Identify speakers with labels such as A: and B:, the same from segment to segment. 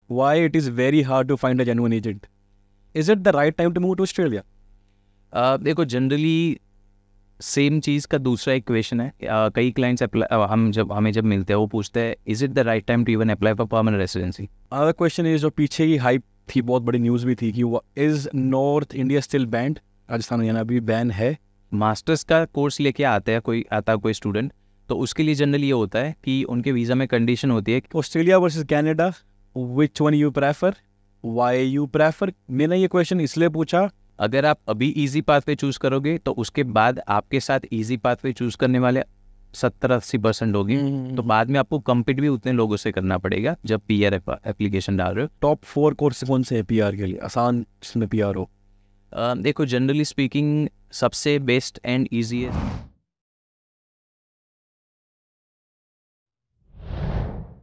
A: why it is very hard to find a genuine agent. Is it the right time to move to Australia?
B: देखो generally same चीज़ का दूसरा एक question है. कई clients हमें जब मिलते हैं वो पूछते हैं is it the right time to even apply for permanent residency.
A: Another question is जो पीछे ही हाइप थी, बहुत बड़ी न्यूज़ भी थी कि is north India still band? Rajasthan Haryana भी बैन है.
B: मास्टर्स का कोर्स लेके आता है कोई स्टूडेंट, तो उसके लिए जनरली ये होता है कि उनके वीज़ा में कंडीशन होती है
A: Australia versus Canada, which one you prefer, why you prefer? मैंने ये क्वेश्चन इसलिए पूछा,
B: अगर आप अभी इजी पाथवे चूज़ करोगे तो उसके बाद आपके साथ इजी पाथवे चूज़ करने वाले 70-80% होगी, तो बाद में आपको कम्पीट भी उतने लोगों से करना पड़ेगा जब पीआर एप्लीकेशन डाल रहे हो.
A: टॉप 4 कोर्स कौन से हैं पीआर के लिए आसान जिसमें पीआर हो?
B: देखो जनरली स्पीकिंग सबसे best and easiest.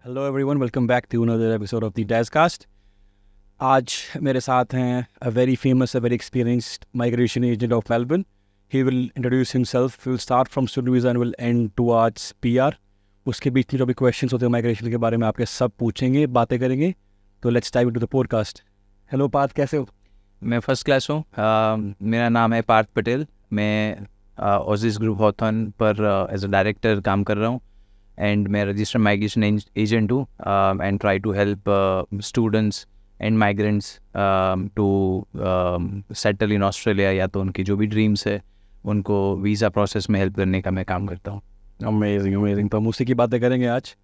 A: Hello everyone, welcome back to another episode of the Dashcast. आज मेरे साथ हैं a very famous, a very experienced migration agent of Melbourne. He will introduce himself, will start from student visa and will end towards PR. उसके बीच में जो भी questions होते हैं माइग्रेशन के बारे में आपके सब पूछेंगे, बातें करेंगे. तो let's dive into the podcast. Hello Parth, कैसे हो?
B: मैं फर्स्ट क्लास हूँ. मेरा नाम है पार्थ पटेल. मैं ओजिस ग्रुप हॉथॉर्न पर एज अ डायरेक्टर काम कर रहा हूँ एंड मैं रजिस्टर्ड माइग्रेशन एजेंट हूँ and try to help students and migrants to settle in Australia, या तो उनकी जो भी ड्रीम्स है उनको वीज़ा प्रोसेस में हेल्प करने का मैं काम करता हूँ.
A: Amazing amazing. तो हम उसी की बातें करेंगे आज,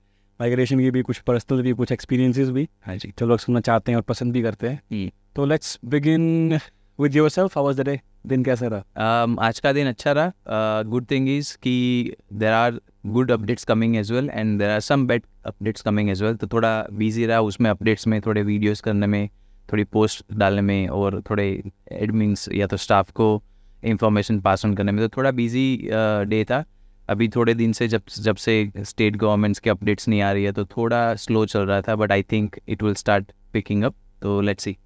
A: माइग्रेशन की भी, कुछ पर्सनल भी, कुछ एक्सपीरियंसेस भी.
B: हाँ जी.
A: जो लोग सुनना चाहते हैं और पसंद भी करते हैं. तो let's begin with yourself. How was the day? दिन कैसा रहा?
B: आज का दिन अच्छा रहा. गुड थिंग इज़ कि there are good updates coming as well and there are some bad updates coming as well. तो थोड़ा बिजी रहा उसमें, अपडेट्स में, थोड़े वीडियोस करने में, थोड़ी पोस्ट डालने में और थोड़े एडमिन्स या तो स्टाफ को इंफॉर्मेशन पास ऑन करने में. तो थोड़ा बिजी डे था. अभी थोड़े दिन से जब से स्टेट गवर्नमेंट्स के अपडेट्स नहीं आ रही है तो थोड़ा स्लो चल रहा था, but I think it will start picking up. तो लेट्स सी.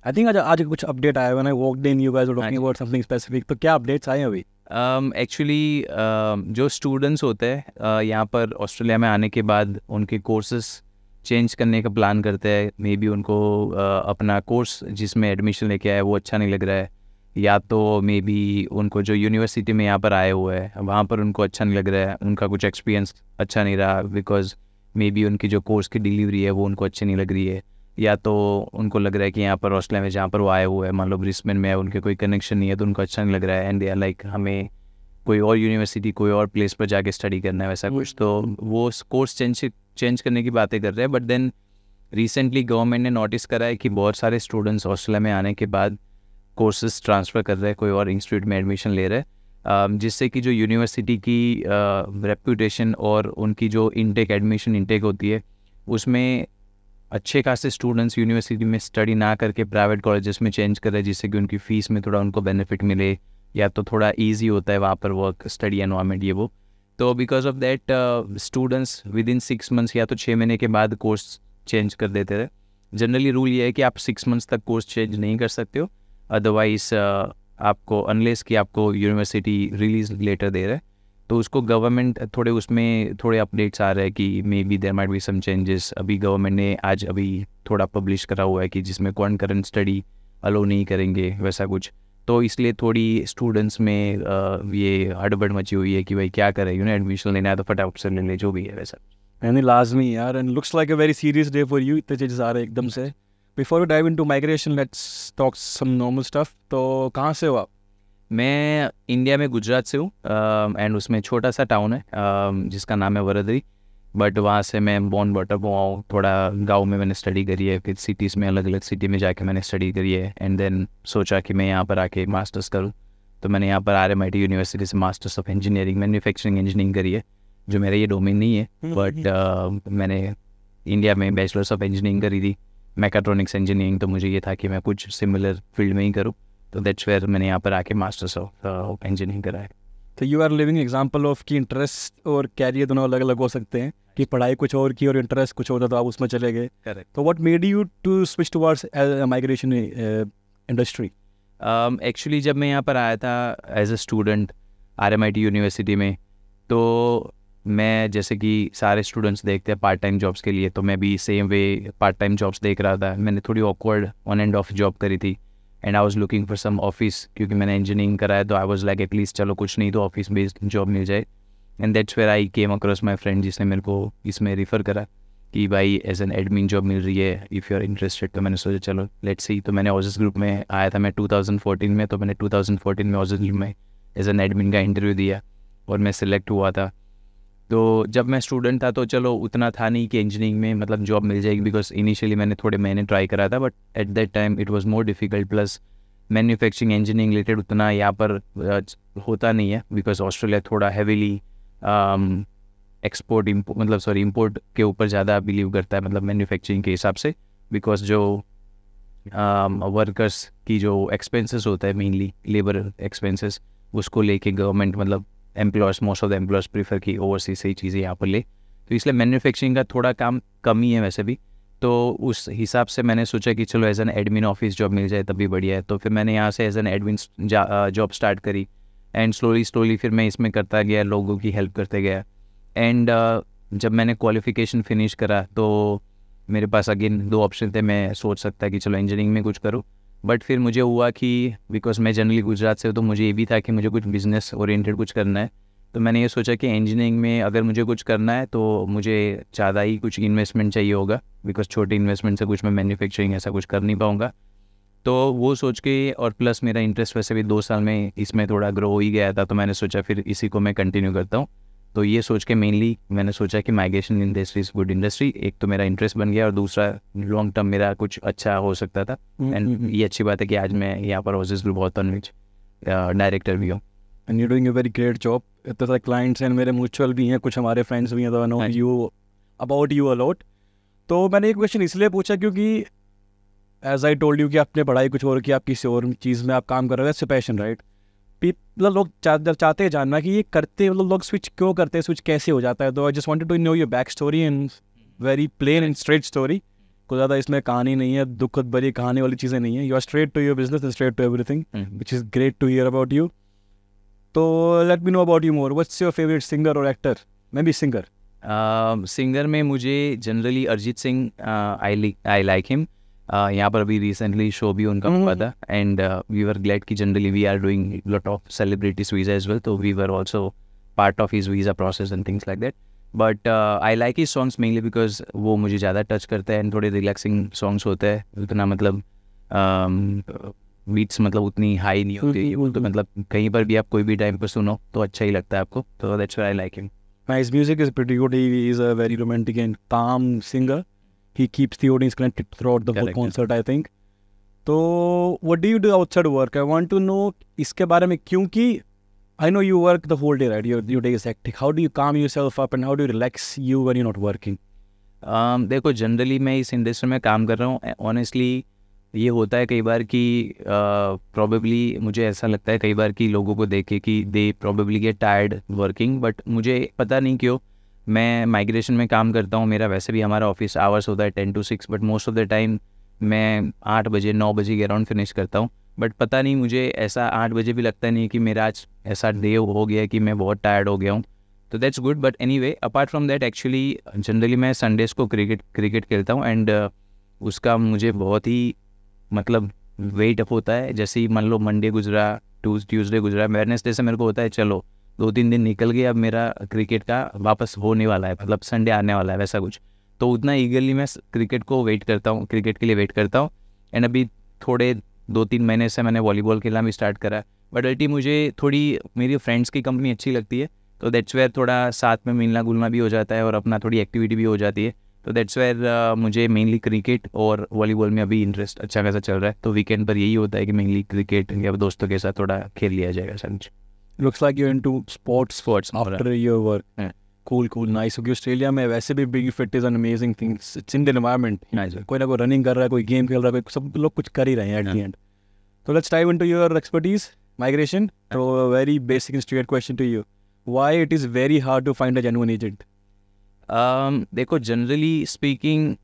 A: आई थिंक आज कुछ अपडेट आया हुआ ना. Walked in, you guys were talking about something specific. तो क्या अपडेट्स आए अभी?
B: एक्चुअली जो स्टूडेंट्स होते हैं यहाँ पर ऑस्ट्रेलिया में आने के बाद उनके कोर्सेस चेंज करने का प्लान करते हैं. मे बी उनको अपना कोर्स जिसमें एडमिशन लेके आए वो अच्छा नहीं लग रहा है, या तो मे बी उनको जो यूनिवर्सिटी में यहाँ पर आए हुए हैं वहाँ पर उनको अच्छा नहीं लग रहा है, उनका कुछ एक्सपीरियंस अच्छा नहीं रहा बिकॉज मे बी उनकी जो कोर्स की डिलीवरी है वो उनको अच्छी नहीं लग रही है, या तो उनको लग रहा है कि यहाँ पर ऑस्ट्रेलिया में जहाँ पर वो आए हुए हैं, मान लो ब्रिस्बेन में है, उनके कोई कनेक्शन नहीं है तो उनको अच्छा नहीं लग रहा है एंड दे आर लाइक हमें कोई और यूनिवर्सिटी, कोई और प्लेस पर जाके स्टडी करना है, वैसा कुछ. तो वो कोर्स चेंज करने की बातें कर रहे हैं. बट देन रिसेंटली गवर्नमेंट ने नोटिस करा है कि बहुत सारे स्टूडेंट्स ऑस्ट्रेलिया में आने के बाद कोर्सेज ट्रांसफ़र कर रहे हैं, कोई और इंस्टीट्यूट में एडमिशन ले रहे हैं, जिससे कि जो यूनिवर्सिटी की रेपूटेशन और उनकी जो एडमिशन इंटेक होती है उसमें अच्छे खासे स्टूडेंट्स यूनिवर्सिटी में स्टडी ना करके प्राइवेट कॉलेजेस में चेंज कर रहे हैं, जिससे कि उनकी फ़ीस में थोड़ा उनको बेनिफिट मिले, या तो थोड़ा इजी होता है वहाँ पर वर्क, स्टडी एनवायरनमेंट, ये वो. तो because of that students with in 6 months या तो 6 महीने के बाद कोर्स चेंज कर देते थे. जनरली रूल ये है कि आप 6 मंथ्स तक कोर्स चेंज नहीं कर सकते हो, अदरवाइज आपको अनलेस कि आपको यूनिवर्सिटी रिलीज लेटर दे रहे हैं. तो उसको गवर्नमेंट थोड़े उसमें थोड़े अपडेट्स आ रहे हैं कि maybe there might be some changes. अभी गवर्नमेंट ने आज अभी थोड़ा पब्लिश करा हुआ है कि जिसमें करंट स्टडी अलो नहीं करेंगे, वैसा कुछ. तो इसलिए थोड़ी स्टूडेंट्स में ये हड़बड़ मची हुई है कि भाई क्या करें, एडमिशन लेना है तो फटाफट से ले ले, जो भी है वैसा.
A: यानी लाजमी यार. And looks like a very serious day for you. इतने चेंजेस आ रहे हैं एकदम से. Before we dive into migration, let's talk some normal stuff. तो कहाँ से हो आप?
B: मैं इंडिया में गुजरात से हूँ एंड उसमें छोटा सा टाउन है जिसका नाम है वरदरी. बट वहाँ से मैं बॉर्न बॉटअप हुआ हूँ. थोड़ा गांव में मैंने स्टडी करी है, फिर सिटीज़ में, अलग अलग सिटी में जाके मैंने स्टडी करी है एंड देन सोचा कि मैं यहाँ पर आके मास्टर्स करूँ. तो मैंने यहाँ पर RMIT यूनिवर्सिटी से masters of engineering, manufacturing engineering करी है, जो मेरा ये डोमेन नहीं है. बट मैंने इंडिया में बैचलर्स ऑफ इंजीनियरिंग करी थी, मैकाट्रॉनिक्स इंजीनियरिंग. तो मुझे ये था कि मैं कुछ सिमिलर फील्ड में ही करूँ, तो दैट्स वेयर मैंने यहाँ पर आके मास्टर्स ऑफ इंजीनियरिंग करा है.
A: तो you are living example of कि इंटरेस्ट और कैरियर दोनों अलग अलग हो सकते हैं, कि पढ़ाई कुछ और की और इंटरेस्ट कुछ और था तो आप उसमें चले गए.
B: करेक्ट.
A: तो what made you to switch towards migration industry?
B: Actually जब मैं यहाँ पर आया था as a student RMIT university में, तो मैं जैसे कि सारे स्टूडेंट्स देखते हैं पार्ट टाइम जॉब्स के लिए, तो मैं भी same way part time jobs देख रहा था। मैंने थोड़ी awkward on and off job करी थी and I was looking for some office, क्योंकि मैंने इंजीनियरिंग करा है, तो आई वाज लाइक एटलीस्ट चलो कुछ नहीं तो ऑफिस बेस्ड जॉब मिल जाए। And that's where I came across my friend, जिसने मेरे को इसमें रिफ़र करा कि भाई एज एन एडमिन जॉब मिल रही है, इफ़ यू आर इंटरेस्टेड। तो मैंने सोचा चलो लेट्स सी। तो मैंने ओजेस ग्रुप में आया था मैं 2014 में, तो मैंने 2014 में ओजेस ग्रुप में एज एन एडमिन का इंटरव्यू दिया और मैं सिलेक्ट हुआ था। तो जब मैं स्टूडेंट था तो चलो उतना था नहीं कि इंजीनियरिंग में मतलब जॉब मिल जाएगी, बिकॉज इनिशियली मैंने थोड़े महीने ट्राई करा था, but at that time it was more difficult. Plus manufacturing engineering related उतना यहाँ पर होता नहीं है, बिकॉज ऑस्ट्रेलिया थोड़ा हैवीली एक्सपोर्ट इम्पोर्ट के ऊपर ज़्यादा बिलीव करता है, मतलब मैन्युफैक्चरिंग के हिसाब से। बिकॉज जो वर्कर्स की जो एक्सपेंसेस होता है, मेनली लेबर एक्सपेंसेस, उसको लेके गवर्नमेंट मतलब employers, most of the employers prefer की ओवरसीज से ही चीज़ें यहाँ पर ले, तो इसलिए मैन्युफैक्चरिंग का थोड़ा काम कम ही है वैसे भी। तो उस हिसाब से मैंने सोचा कि चलो as an admin office job मिल जाए तब भी बढ़िया है। तो फिर मैंने यहाँ से as an admin job start करी एंड स्लोली फिर मैं इसमें करता गया, लोगों की हेल्प करते गया। एंड जब मैंने क्वालिफिकेशन फिनिश करा तो मेरे पास अगेन 2 ऑप्शन थे, मैं सोच सकता कि चलो इंजीनियरिंग में कुछ करूँ, बट फिर मुझे हुआ कि बिकॉज मैं जनरली गुजरात से हूँ, तो मुझे ये भी था कि मुझे कुछ बिजनेस ओरिएंटेड कुछ करना है। तो मैंने ये सोचा कि इंजीनियरिंग में अगर मुझे कुछ करना है तो मुझे ज़्यादा ही कुछ इन्वेस्टमेंट चाहिए होगा, बिकॉज छोटी इन्वेस्टमेंट से कुछ मैं मैन्युफैक्चरिंग ऐसा कुछ कर नहीं पाऊँगा। तो वो सोच के, और प्लस मेरा इंटरेस्ट वैसे भी 2 साल में इसमें थोड़ा ग्रो हो ही गया था, तो मैंने सोचा फिर इसी को मैं कंटिन्यू करता हूँ। तो ये सोच के मेनली मैंने सोचा कि migration industry is good industry. एक तो मेरा इंटरेस्ट बन गया और दूसरा लॉन्ग टर्म मेरा कुछ अच्छा हो सकता था। एंड ये अच्छी बात है कि आज मैं यहाँ पर ओजेस ग्रुप ऑथर विच डायरेक्टर भी हूँ।
A: And you doing a very great job. इतने सारे क्लाइंट्स हैं, मेरे म्यूचुअल भी हैं, कुछ हमारे फ्रेंड्स भी हैं, तो I know you about you a lot. तो मैंने एक क्वेश्चन इसलिए पूछा क्योंकि एज आई टोल्ड यू कि आपने पढ़ाई कुछ और की, आप किसी और चीज़ में आप काम कर रहे हो, पैशन राइट। मतलब लोग चाहते हैं जानना कि ये करते, मतलब लोग स्विच क्यों करते हैं, स्विच कैसे हो जाता है। तो I just wanted to know your back story and very plain and straight story. कोई ज़्यादा इसमें कहानी नहीं है, दुखद भरी कहानी वाली चीज़ें नहीं है। You are straight to your business and straight to everything, which is great to hear about you. तो let me know about you more. What's your favourite singer और एक्टर? मैं भी सिंगर।
B: सिंगर में मुझे generally Arijit Singh, I like him. यहाँ पर अभी recently show भी उनका हुआ था एंड वी वर ग्लैड कि generally we are doing lot of celebrities visa as well, तो we were also part of his visa process and things like that. But I like his songs mainly because वो मुझे ज़्यादा touch करता है and थोड़े relaxing songs होते हैं, उतना मतलब बीट्स मतलब उतनी हाई नहीं होती, तो मतलब कहीं पर भी आप कोई भी टाइम पर सुनो तो अच्छा ही लगता है आपको, तो that's why I like him.
A: His music is pretty good. He is a very romantic and calm singer. He keeps the audience connected throughout the whole concert, I think. So, what do you do outside work? I want to know इसके बारे में, क्योंकि I know you work the whole day, right? Your day is hectic. How do you calm yourself up and how do you relax you when you're not working?
B: देखो generally मैं इस industry में काम कर रहा हूँ, ऑनेस्टली ये होता है कई बार कि प्रॉबेबली मुझे ऐसा लगता है कई बार कि लोगों को देख के कि they probably get tired working, but मुझे पता नहीं क्यों मैं माइग्रेशन में काम करता हूँ। मेरा वैसे भी हमारा ऑफिस आवर्स होता है 10 to 6, but most of the time मैं 8 बजे 9 बजे के अराउंड फिनिश करता हूँ। बट पता नहीं मुझे ऐसा 8 बजे भी लगता नहीं कि मेरा आज ऐसा डे हो गया कि मैं बहुत टायर्ड हो गया हूँ, तो that's good. But anyway apart from that actually generally मैं संडेज़ को क्रिकेट खेलता हूँ एंड उसका मुझे बहुत ही मतलब वेट अप होता है। जैसे ही मान लो मंडे गुजरा, ट्यूसडे गुजरा, वेडनेसडे से मेरे को होता है चलो 2-3 दिन निकल गए, अब मेरा क्रिकेट का वापस होने वाला है, मतलब संडे आने वाला है वैसा कुछ। तो उतना ईगरली मैं क्रिकेट को वेट करता हूँ, क्रिकेट के लिए वेट करता हूँ। एंड अभी थोड़े 2-3 महीने से मैंने वॉलीबॉल खेलना भी स्टार्ट करा, बट अल्टी मुझे थोड़ी मेरी फ्रेंड्स की कंपनी अच्छी लगती है, तो दैट्स वेयर थोड़ा साथ में मिलना गुलना भी हो जाता है और अपना थोड़ी एक्टिविटी भी हो जाती है। तो दैट्स वेयर मुझे मेनली क्रिकेट और वॉलीबॉल में अभी इंटरेस्ट अच्छा खासा चल रहा है, तो वीकेंड पर यही होता है कि मेनली क्रिकेट या दोस्तों के साथ थोड़ा खेल लिया जाएगा समझ।
A: Looks like you're into sports after your work.
B: Yeah.
A: Cool, nice. क्योंकि ऑस्ट्रेलिया में वैसे भी being fit is an amazing thing. It's in the environment.
B: Nice.
A: कोई ना कोई रनिंग कर रहा है, कोई गेम खेल रहा है, कोई सब लोग कुछ कर ही रहे हैं at the end. So let's dive into your expertise, migration. So a very basic and straight question to you. Why it is very hard to find a genuine agent?
B: देखो जनरली स्पीकिंग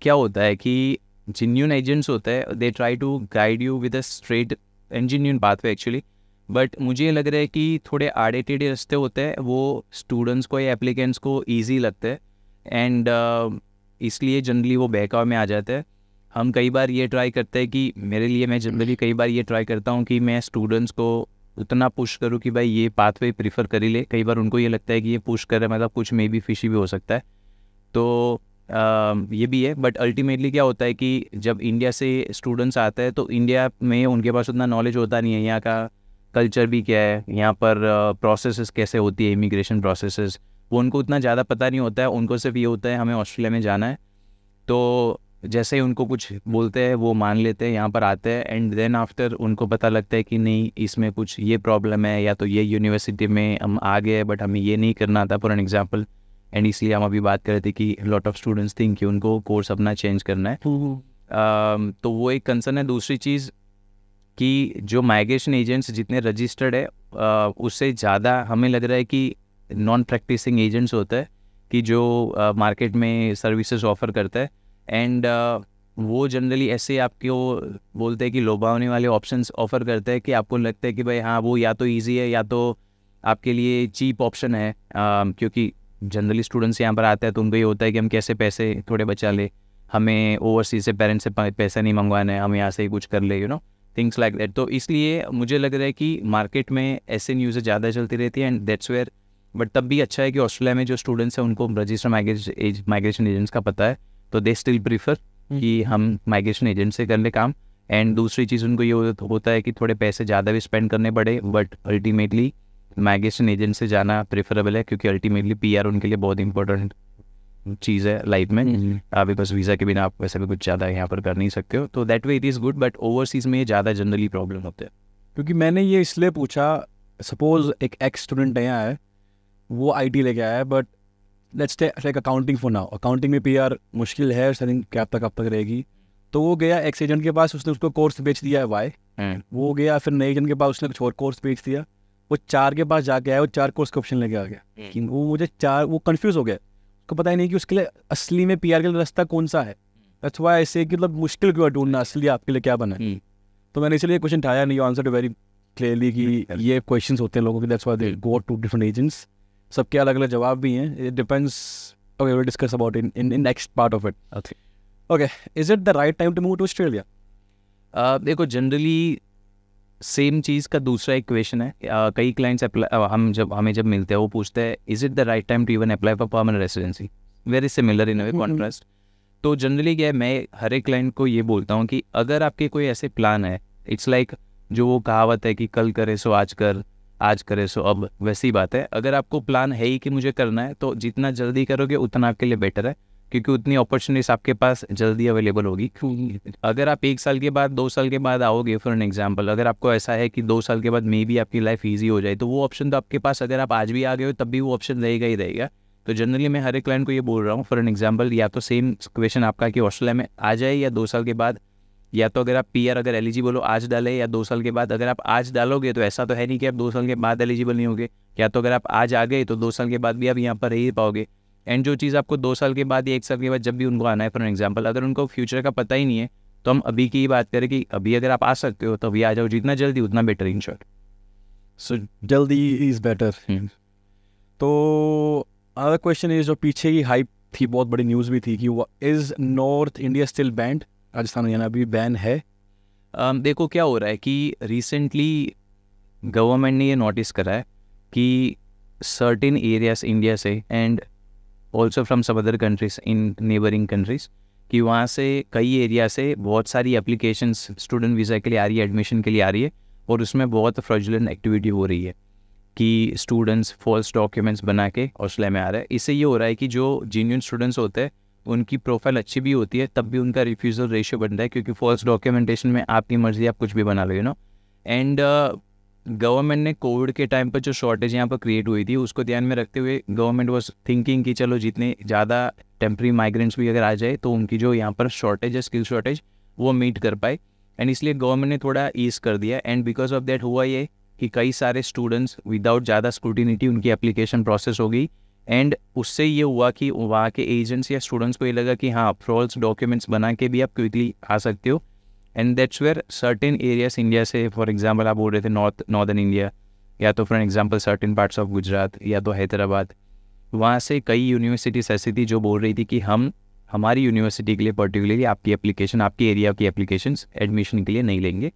B: क्या होता है कि genuine agents होते हैं, they try to guide you with a straight and genuine pathway actually, but मुझे ये लग रहा है कि थोड़े आड़े टेढ़े रास्ते होते हैं वो स्टूडेंट्स को या एप्लीकेंट्स को ईजी लगते हैं, एंड इसलिए जनरली वो बहकाव में आ जाते हैं। हम कई बार ये ट्राई करते हैं कि मेरे लिए मैं जनरली कई बार ये ट्राई करता हूँ कि मैं स्टूडेंट्स को उतना पुश करूँ कि भाई ये पाथवे प्रीफर कर ही ले। कई बार उनको ये लगता है कि ये पुश कर रहा है मतलब कुछ मे बी फिशी भी हो सकता है, तो ये भी है। बट अल्टीमेटली क्या होता है कि जब इंडिया से स्टूडेंट्स आते हैं तो इंडिया में उनके पास उतना नॉलेज होता नहीं है, यहाँ का कल्चर भी क्या है, यहाँ पर प्रोसेसेस कैसे होती है, इमिग्रेशन प्रोसेसेस, वो उनको उतना ज़्यादा पता नहीं होता है। उनको सिर्फ ये होता है हमें ऑस्ट्रेलिया में जाना है, तो जैसे ही उनको कुछ बोलते हैं वो मान लेते हैं, यहाँ पर आते हैं, एंड देन आफ्टर उनको पता लगता है कि नहीं इसमें कुछ ये प्रॉब्लम है, या तो ये यूनिवर्सिटी में हम आ गए बट हमें ये नहीं करना था फॉर एन एग्जाम्पल, एंड इसलिए हम अभी बात कर रहे थे कि लॉट ऑफ स्टूडेंट्स थिंक कि उनको कोर्स अपना चेंज करना है। तो वो एक कंसर्न है। दूसरी चीज़ कि जो माइग्रेशन एजेंट्स जितने रजिस्टर्ड है उससे ज़्यादा हमें लग रहा है कि नॉन प्रैक्टिसिंग एजेंट्स होते हैं कि जो मार्केट में सर्विसेज ऑफ़र करता है, एंड वो जनरली ऐसे आपको बोलते हैं कि लोभावने वाले ऑप्शंस ऑफ़र करते हैं कि आपको लगता है कि भाई हाँ वो या तो इजी है या तो आपके लिए चीप ऑप्शन है, क्योंकि जनरली स्टूडेंट्स यहाँ पर आते हैं तो उनको ये होता है कि हम कैसे पैसे थोड़े बचा ले, हमें ओवरसीज से पेरेंट्स से पैसा नहीं मंगवाना है, हम यहाँ से ही कुछ कर ले, you know things like that. तो इसलिए मुझे लग रहा है कि मार्केट में ऐसे न्यूज़ें ज़्यादा चलती रहती है, एंड दैट्स वेयर। बट तब भी अच्छा है कि ऑस्ट्रेलिया में जो स्टूडेंट्स हैं उनको रजिस्टर माइग्रेशन एजेंट्स का पता है, तो दे स्टिल प्रीफर कि हम माइग्रेशन एजेंट से कर ले काम। एंड दूसरी चीज़ उनको ये होता है कि थोड़े पैसे ज़्यादा भी स्पेंड करने पड़े, बट अल्टीमेटली माइग्रेशन एजेंट से जाना प्रेफरेबल है, क्योंकि अल्टीमेटली पीआर उनके लिए बहुत इंपॉर्टेंट चीज़ है लाइफ में। अभी बस वीज़ा के बिना आप वैसे भी कुछ ज़्यादा यहाँ पर कर नहीं सकते हो, तो that way it is good. But overseas में ज़्यादा जनरली प्रॉब्लम होते हैं।
A: क्योंकि मैंने ये इसलिए पूछा, सपोज एक एक्स स्टूडेंट यहाँ है, वो आईटी लेके आया है, but let's take accounting for now. Accounting में पीआर मुश्किल है, सर क्या कब तक रहेगी। तो वो गया एक्स एजेंट के पास, उसने उसको कोर्स बेच दिया है वाई, वो गया फिर नए एजेंट के पास, उसने कुछ और कोर्स बेच दिया। वो 4 के पास जाके आया, वो 4 कोर्स का ऑप्शन लेके आ गया कि वो कंफ्यूज हो गया, उसको पता ही नहीं कि उसके लिए असली में पीआर के लिए रास्ता कौन सा है। दैट्स व्हाई ऐसे कि मतलब मुश्किल क्यों ढूंढना असली आपके लिए क्या बना है। तो मैंने इसलिए क्वेश्चन उठाया, नहीं आंसर वेरी क्लियरली कि ये क्वेश्चंस होते हैं लोगों के, that's why they go to different agents. सबके अलग अलग जवाब भी हैं, it depends. Okay, will discuss about in next part of it. Okay, is it the right time to move to Australia?
B: देखो जनरली सेम चीज़ का दूसरा एक क्वेश्चन है। कई क्लाइंट्स हमें जब मिलते हैं वो पूछते हैं is it the right time to even apply for permanent residency, very similar in a way contrast. तो जनरली क्या है, मैं हर एक क्लाइंट को ये बोलता हूँ कि अगर आपके कोई ऐसे प्लान है, इट्स लाइक जो वो कहावत है कि कल करे सो आज कर, आज करे सो अब, वैसी बात है। अगर आपको प्लान है ही कि मुझे करना है, तो जितना जल्दी करोगे उतना आपके लिए बेटर है, क्योंकि उतनी अपॉर्चुनिटीज आपके पास जल्दी अवेलेबल होगी। अगर आप 1 साल के बाद 2 साल के बाद आओगे फॉर एन एग्जांपल, अगर आपको ऐसा है कि 2 साल के बाद मे बी आपकी लाइफ ईजी हो जाए, तो वो ऑप्शन तो आपके पास, अगर आप आज भी आ गए हो तब भी वो ऑप्शन रहेगा ही रहेगा। तो जनरली मैं हर एक क्लाइंट को ये बोल रहा हूँ फॉर एन एग्जांपल, या तो सेम क्वेश्चन आपका कि ऑस्ट्रेलिया में आ जाए या 2 साल के बाद, या तो अगर आप पीआर अगर एलिजिबल हो आज डाले या 2 साल के बाद। अगर आप आज डालोगे तो ऐसा तो है नहीं कि आप 2 साल के बाद एलिजिबल नहीं होगे, या तो अगर आप आज आ गए तो 2 साल के बाद भी आप यहाँ पर रह ही पाओगे। एंड जो चीज़ आपको 2 साल के बाद या 1 साल के बाद जब भी उनको आना है फॉर एग्जांपल, अगर उनको फ्यूचर का पता ही नहीं है, तो हम अभी की ही बात करें कि अभी अगर आप आ सकते हो तो अभी आ जाओ, जितना जल्दी उतना बेटर इन शॉर्ट।
A: सो जल्दी इज़ बेटर। तो अदर क्वेश्चन इज, जो पीछे ही हाइप थी, बहुत बड़ी न्यूज़ भी थी कि is north India still band, Rajasthan Haryana अभी बैन है?
B: देखो क्या हो रहा है कि रिसेंटली गवर्नमेंट ने ये नोटिस करा है कि सर्टेन एरियाज इंडिया से and also from some other countries in neighbouring countries, कि वहाँ से कई एरिया से बहुत सारी एप्लीकेशंस स्टूडेंट वीज़ा के लिए आ रही है, एडमिशन के लिए आ रही है, और उसमें बहुत फ्रॉडुलेंट एक्टिविटी हो रही है कि स्टूडेंट्स फॉल्स डॉक्यूमेंट्स बना के ऑस्ट्रेलिया में आ रहा है। इससे ये हो रहा है कि जो जेन्युइन स्टूडेंट्स होते हैं उनकी प्रोफाइल अच्छी भी होती है, तब भी उनका रिफ्यूज़ल रेशियो बनता है, क्योंकि फॉल्स डॉक्यूमेंटेशन में आपकी मर्जी, आप कुछ भी बना लो, यू नो। एंड गवर्नमेंट ने कोविड के टाइम पर जो शॉर्टेज यहाँ पर क्रिएट हुई थी, उसको ध्यान में रखते हुए गवर्नमेंट वाज थिंकिंग कि चलो जितने ज़्यादा टेम्प्रेरी माइग्रेंट्स भी अगर आ जाए तो उनकी जो यहाँ पर शॉर्टेज है, स्किल शॉर्टेज, वो मीट कर पाए। एंड इसलिए गवर्नमेंट ने थोड़ा ईज कर दिया, एंड बिकॉज ऑफ दैट हुआ ये कि कई सारे स्टूडेंट्स विदाउट ज़्यादा स्क्रूटिनिटी उनकी एप्लीकेशन प्रोसेस हो गई, एंड उससे ये हुआ कि वहाँ के एजेंट्स या स्टूडेंट्स को ये लगा कि हाँ फॉल्स डॉक्यूमेंट्स बना के भी आप क्विकली आ सकते हो, and that's where certain areas India से, फॉर एग्जांपल आप बोल रहे थे नॉर्दर्न इंडिया, या तो for example certain parts of Gujarat या तो हैदराबाद, वहाँ से कई यूनिवर्सिटीज ऐसी थी जो बोल रही थी कि हम हमारी यूनिवर्सिटी के लिए पर्टिकुलरली आपकी एप्लीकेशन, आपके एरिया की एप्लीकेशंस एडमिशन के लिए नहीं लेंगे।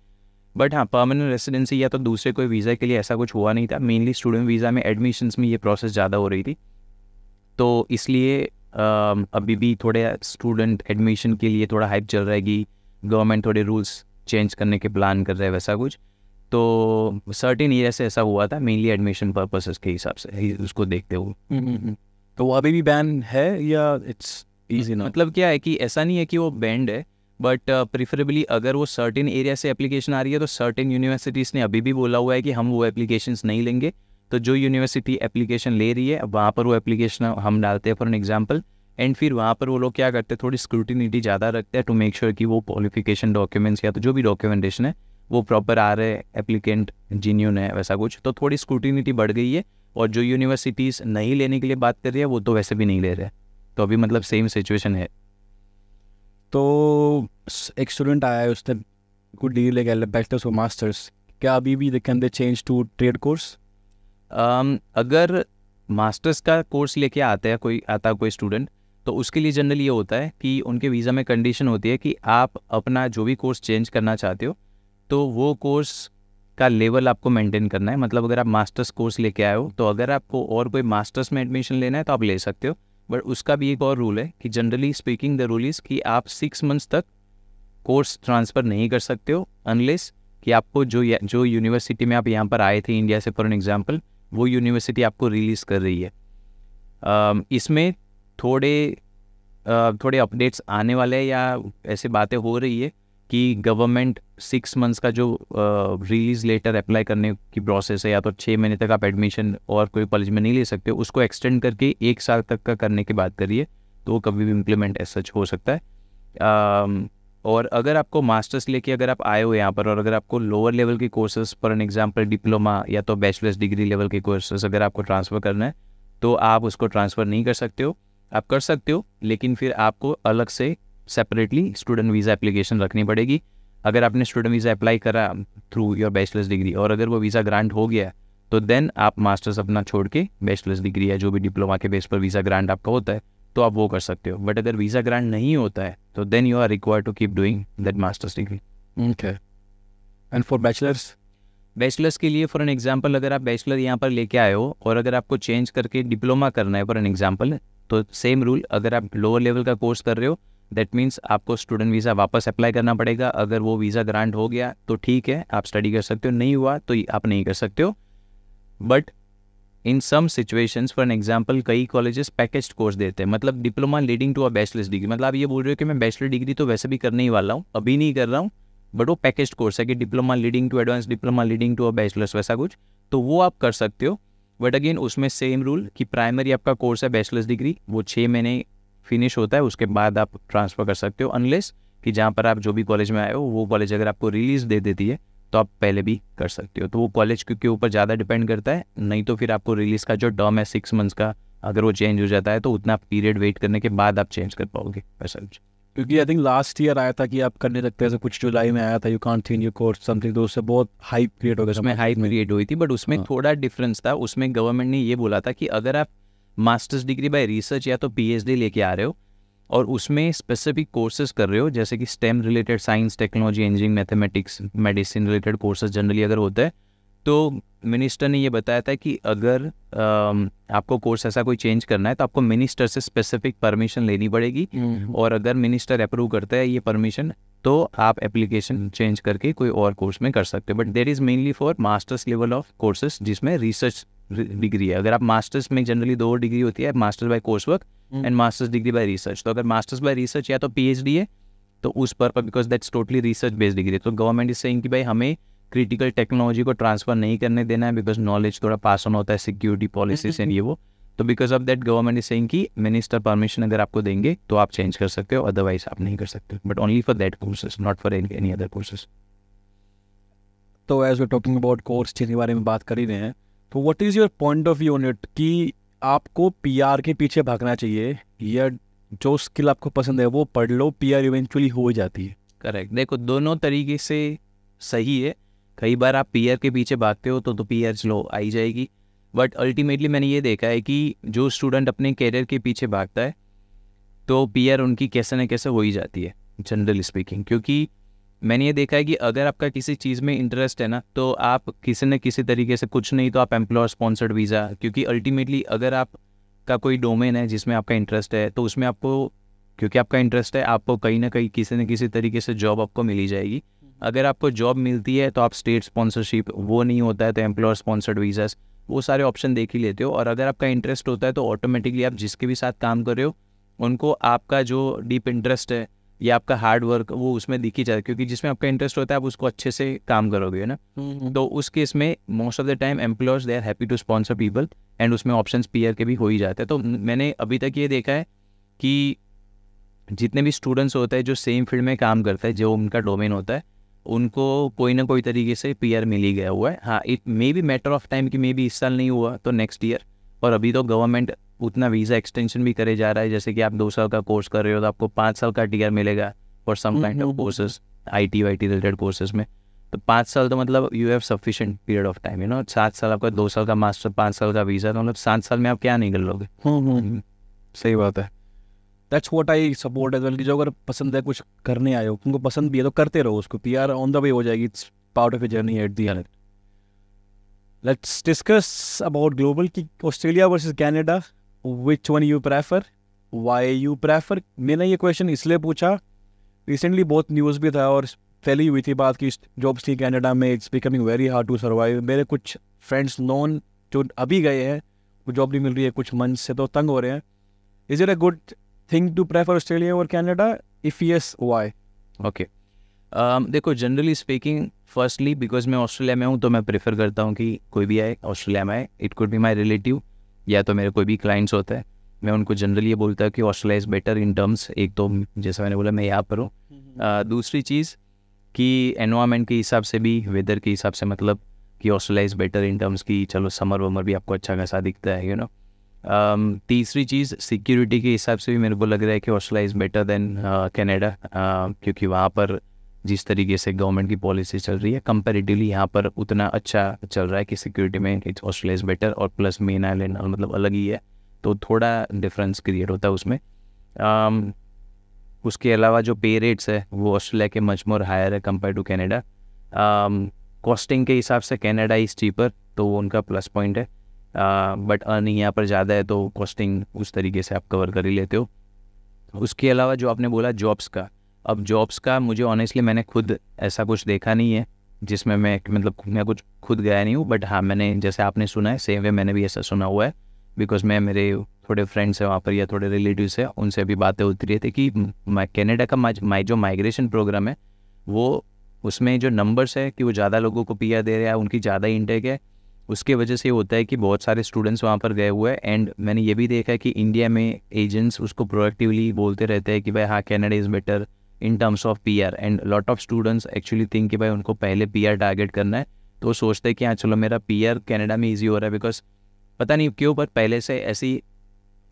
B: बट हाँ, परमानेंट रेसिडेंसी या तो दूसरे कोई वीज़ा के लिए ऐसा कुछ हुआ नहीं था। मेनली स्टूडेंट वीज़ा में एडमिशन्स में ये प्रोसेस ज़्यादा हो रही थी, तो इसलिए अभी भी थोड़े स्टूडेंट एडमिशन के लिए थोड़ा हाइप चल रहा है कि गवर्नमेंट थोड़े रूल्स चेंज करने के प्लान कर रहे हैं वैसा कुछ। तो सर्टेन एरिया से ऐसा हुआ था, मेनली एडमिशन पर्पसेस के हिसाब से उसको देखते हुए।
A: तो वो अभी भी बैन है या इट्स ईजी ना?
B: मतलब क्या है कि ऐसा नहीं है कि वो बैंड है, बट प्रिफरेबली अगर वो सर्टेन एरिया से एप्लीकेशन आ रही है तो सर्टेन यूनिवर्सिटीज़ ने अभी भी बोला हुआ है कि हम वो एप्लीकेशंस नहीं लेंगे। तो जो यूनिवर्सिटी एप्लीकेशन ले रही है वहाँ पर वो एप्लीकेशन हम डालते हैं फॉर एन एग्जांपल, एंड फिर वहाँ पर वो लोग क्या करते हैं, थोड़ी स्क्रूटिनिटी ज़्यादा रखते हैं टू मेक श्योर कि वो क्वालिफिकेशन डॉक्यूमेंट्स या तो जो भी डॉक्यूमेंटेशन है वो प्रॉपर आ रहे, एप्लीकेंट जेन्युइन है वैसा कुछ। तो थोड़ी स्क्रूटिनिटी बढ़ गई है, और जो यूनिवर्सिटीज़ नहीं लेने के लिए बात कर रही है वो तो वैसे भी नहीं ले रहे। तो अभी मतलब सेम सिचुएशन है।
A: तो एक स्टूडेंट आया है, उसने कुछ डिग्री लेके बैचलर्स और मास्टर्स, क्या अभी भी can they change to trade course?
B: अगर मास्टर्स का कोर्स लेके आता कोई स्टूडेंट, तो उसके लिए जनरली ये होता है कि उनके वीज़ा में कंडीशन होती है कि आप अपना जो भी कोर्स चेंज करना चाहते हो तो वो कोर्स का लेवल आपको मेंटेन करना है। मतलब अगर आप मास्टर्स कोर्स लेके आए हो तो अगर आपको और कोई मास्टर्स में एडमिशन लेना है तो आप ले सकते हो, बट उसका भी एक और रूल है कि generally speaking the rule is कि आप 6 मंथ्स तक कोर्स ट्रांसफ़र नहीं कर सकते हो अनलेस कि आपको जो यूनिवर्सिटी में आप यहाँ पर आए थे इंडिया से फॉर एन एग्जांपल, वो यूनिवर्सिटी आपको रिलीज़ कर रही है। इसमें थोड़े अपडेट्स आने वाले हैं या ऐसे बातें हो रही है कि गवर्नमेंट 6 मंथ्स का जो रिलीज़ लेटर अप्लाई करने की प्रोसेस है, या तो 6 महीने तक आप एडमिशन और कोई कॉलेज में नहीं ले सकते, उसको एक्सटेंड करके 1 साल तक का करने की बात करिए, तो वो कभी भी इम्प्लीमेंट एज सच हो सकता है। और अगर आपको मास्टर्स लेके अगर आप आए हो यहाँ पर, और अगर आपको लोअर लेवल के courses for an example diploma या तो बैचलर्स डिग्री लेवल के कोर्सेज अगर आपको ट्रांसफ़र करना है तो आप उसको ट्रांसफ़र नहीं कर सकते हो। आप कर सकते हो, लेकिन फिर आपको अलग से सेपरेटली स्टूडेंट वीज़ा एप्लीकेशन रखनी पड़ेगी। अगर आपने स्टूडेंट वीज़ा अप्लाई करा थ्रू योर बैचलर्स डिग्री और अगर वो वीज़ा ग्रांट हो गया तो देन आप मास्टर्स अपना छोड़ के बैचलर्स डिग्री या जो भी डिप्लोमा के बेस पर वीज़ा ग्रांट आपका होता है तो आप वो कर सकते हो। बट अगर वीज़ा ग्रांट नहीं होता है तो then you are required to keep doing that masters degree.
A: Okay. And for bachelors
B: के लिए फॉर एन एग्जांपल, अगर आप बैचलर यहाँ पर लेके आए हो और अगर आपको चेंज करके डिप्लोमा करना है फॉर एन एग्जांपल, तो सेम रूल, अगर आप लोअर लेवल का कोर्स कर रहे हो दैट मीन्स आपको स्टूडेंट वीज़ा वापस अप्लाई करना पड़ेगा। अगर वो वीज़ा ग्रांट हो गया तो ठीक है, आप स्टडी कर सकते हो, नहीं हुआ तो आप नहीं कर सकते हो। But in some situations for an example कई कॉलेजेस पैकेज्ड कोर्स देते हैं, मतलब diploma leading to a bachelors degree. मतलब आप ये बोल रहे हो कि मैं बैचलर डिग्री तो वैसे भी करने ही वाला हूँ, अभी नहीं कर रहा हूँ, बट वो पैकेज्ड कोर्स है कि diploma leading to advance, diploma leading to a bachelors वैसा कुछ, तो वो आप कर सकते हो। बट अगेन उसमें सेम रूल कि प्राइमरी आपका कोर्स है बैचलर्स डिग्री, वो 6 महीने फिनिश होता है, उसके बाद आप ट्रांसफ़र कर सकते हो, अनलेस कि जहाँ पर आप जो भी कॉलेज में आए हो वो कॉलेज अगर आपको रिलीज़ दे देती है तो आप पहले भी कर सकते हो। तो वो कॉलेज के ऊपर ज़्यादा डिपेंड करता है, नहीं तो फिर आपको रिलीज़ का जो टर्म है 6 मंथ्स का, अगर वो चेंज हो जाता है तो उतना पीरियड वेट करने के बाद आप चेंज कर पाओगे वैसा कुछ।
A: क्योंकि आई थिंक लास्ट ईयर आया था कि आप करने लगते हैं, कुछ जुलाई में आया था, you can't change your course something, तो उससे बहुत हाइप क्रिएट हो गया,
B: उसमें हाइप क्रिएट हुई थी। बट उसमें थोड़ा डिफरेंस था, उसमें गवर्नमेंट ने ये बोला था कि अगर आप मास्टर्स डिग्री बाय रिसर्च या तो PhD लेके आ रहे हो और उसमें स्पेसिफिक कोर्सेज कर रहे हो, जैसे कि stem related science, technology, engineering, mathematics, medicine related courses generally अगर होता है, तो मिनिस्टर ने ये बताया था कि अगर आपको कोर्स ऐसा कोई चेंज करना है तो आपको मिनिस्टर से स्पेसिफिक परमिशन लेनी पड़ेगी, और अगर मिनिस्टर अप्रूव करता है ये परमिशन तो आप एप्लीकेशन चेंज करके कोई और कोर्स में कर सकते हो। But there is mainly for masters level of courses जिसमें रिसर्च डिग्री है। अगर आप मास्टर्स में जनरली 2 डिग्री होती है, masters by course work and masters degree by research. तो अगर मास्टर्स बाय रिसर्च या तो PhD है तो उस पर because that's totally research based degree, तो गवर्नमेंट इज सेइंग कि भाई हमें क्रिटिकल टेक्नोलॉजी को ट्रांसफ़र नहीं करने देना है बिकॉज नॉलेज थोड़ा पास ऑन होता है, सिक्योरिटी पॉलिसीज एंड ये वो, तो because of that government is saying कि मिनिस्टर परमिशन अगर आपको देंगे तो आप चेंज कर सकते हो, अदरवाइज आप नहीं कर सकते, but only for that courses, not for any other courses.
A: तो as we talking about course change के बारे में बात कर ही रहे हैं, तो what is your point of view on it कि आपको PR के पीछे भागना चाहिए या जो स्किल आपको पसंद है वो पढ़ लो, PR इवेंचुअली हो जाती है?
B: करेक्ट। देखो दोनों तरीके से सही है। कई बार आप पीआर के पीछे भागते हो तो पीआर चलो आ ही जाएगी, बट अल्टीमेटली मैंने ये देखा है कि जो स्टूडेंट अपने कैरियर के पीछे भागता है तो पीआर उनकी कैसे न कैसे हो ही जाती है जनरली स्पीकिंग। क्योंकि मैंने ये देखा है कि अगर आपका किसी चीज़ में इंटरेस्ट है ना, तो आप किसी न किसी तरीके से, कुछ नहीं तो आप एम्प्लॉयर स्पॉन्सर्ड वीज़ा, क्योंकि अल्टीमेटली अगर आपका कोई डोमेन है जिसमें आपका इंटरेस्ट है तो उसमें आपको, क्योंकि आपका इंटरेस्ट है, आपको कहीं ना कहीं किसी न किसी तरीके से जॉब आपको मिली जाएगी। अगर आपको जॉब मिलती है तो आप स्टेट स्पॉन्सरशिप, वो नहीं होता है तो एम्प्लॉयर स्पॉन्सर्ड वीज़ास, वो सारे ऑप्शन देख ही लेते हो। और अगर आपका इंटरेस्ट होता है तो ऑटोमेटिकली आप जिसके भी साथ काम कर रहे हो उनको आपका जो डीप इंटरेस्ट है या आपका हार्ड वर्क वो उसमें दिख ही जाता है, क्योंकि जिसमें आपका इंटरेस्ट होता है आप उसको अच्छे से काम करोगे, है ना। तो उस केस में most of the time employers they are happy to sponsor people, and उसमें ऑप्शंस पीआर के भी हो ही जाते हैं। तो मैंने अभी तक ये देखा है कि जितने भी स्टूडेंट्स होते हैं जो सेम फील्ड में काम करते हैं, जो उनका डोमेन होता है, उनको कोई ना कोई तरीके से पीआर मिल ही गया हुआ है। हाँ, it may be matter of time कि मे बी इस साल नहीं हुआ तो नेक्स्ट ईयर। और अभी तो गवर्नमेंट उतना वीज़ा एक्सटेंशन भी करे जा रहा है, जैसे कि आप 2 साल का कोर्स कर रहे हो तो आपको 5 साल का टीआर मिलेगा for some kind of courses, IT वाईटी रिलेटेड कोर्सेज में। तो 5 साल तो मतलब you have sufficient period of time, 7 साल आपका, 2 साल का मास्टर, 5 साल का वीज़ा, तो मतलब 7 साल में आप क्या नहीं कर लोगे।
A: सही बात है। That's what I support as well, कि जो अगर पसंद है, कुछ करने आए हो, तुमको पसंद भी है तो करते रहो उसको। पीआर ऑन द वे हो जाएगी, it's part of a journey at the end. Let's discuss about global, कि Australia versus Canada, which one you prefer, why you prefer. मैंने ये क्वेश्चन इसलिए पूछा, रिसेंटली बहुत न्यूज़ भी था और फैली हुई थी बात की जॉब्स थी कनाडा में, it's becoming very hard to survive. मेरे कुछ फ्रेंड्स नॉन जो अभी गए हैं, वो जॉब नहीं मिल रही है कुछ मंथ से, तो तंग हो रहे हैं। Is it a good thing to prefer Australia और Canada? If yes, why?
B: Okay, देखो जनरली स्पीकिंग, फर्स्टली बिकॉज मैं ऑस्ट्रेलिया में हूँ तो मैं प्रेफर करता हूँ कि कोई भी आए ऑस्ट्रेलिया में आए। It could be my relative या तो मेरे कोई भी क्लाइंट्स होता है, मैं उनको जनरली ये बोलता हूँ कि Australia is better in terms, एक तो जैसा मैंने बोला मैं यहाँ पर हूँ, दूसरी चीज़ कि एनवायरनमेंट के हिसाब से भी, वेदर के हिसाब से, मतलब कि Australia is better in terms की चलो समर वमर भी आपको अच्छा खासा दिखता है, यू नो। तीसरी चीज़ सिक्योरिटी के हिसाब से भी मेरे को लग रहा है कि Australia is better than Canada, क्योंकि वहाँ पर जिस तरीके से गवर्नमेंट की पॉलिसी चल रही है कंपैरेटिवली यहाँ पर उतना अच्छा चल रहा है कि सिक्योरिटी में ऑस्ट्रेलिया इज़ बेटर। और प्लस मेन आइलैंड मतलब अलग ही है, तो थोड़ा डिफरेंस क्रिएट होता है उसमें। उसके अलावा जो पे रेट्स है वो ऑस्ट्रेलिया के मच मोर हायर है कंपेयर टू कनाडा। कॉस्टिंग के हिसाब से कनाडा इज़ चीपर, तो वो उनका प्लस पॉइंट है, बट अर्निंग यहाँ पर ज़्यादा है तो कॉस्टिंग उस तरीके से आप कवर कर ही लेते हो। उसके अलावा जो आपने बोला जॉब्स का, अब जॉब्स का मुझे ऑनेस्टली मैंने खुद ऐसा कुछ देखा नहीं है जिसमें मैं कुछ खुद गया नहीं हूँ, बट हाँ मैंने, जैसे आपने सुना है सेम वे मैंने भी ऐसा सुना हुआ है, बिकॉज मैं, मेरे थोड़े फ्रेंड्स हैं वहाँ पर या थोड़े रिलेटिव्स हैं, उनसे भी बातें होती रही थी कि कनाडा का जो माइग्रेशन प्रोग्राम है वो, उसमें जो नंबर्स है कि वो ज़्यादा लोगों को पीआर दे रहे हैं, उनकी ज़्यादा इंटेक है, उसके वजह से ये होता है कि बहुत सारे स्टूडेंट्स वहाँ पर गए हुए हैं। एंड मैंने ये भी देखा है कि इंडिया में एजेंट्स उसको प्रोएक्टिवली बोलते रहते हैं कि भाई हाँ Canada is better in terms of PR, and lot of students actually think कि भाई उनको पहले पीआर टारगेट करना है, तो वो सोचते हैं कि हाँ चलो मेरा पीआर कनाडा में ईजी हो रहा है, बिकॉज पता नहीं क्यों पर पहले से ऐसी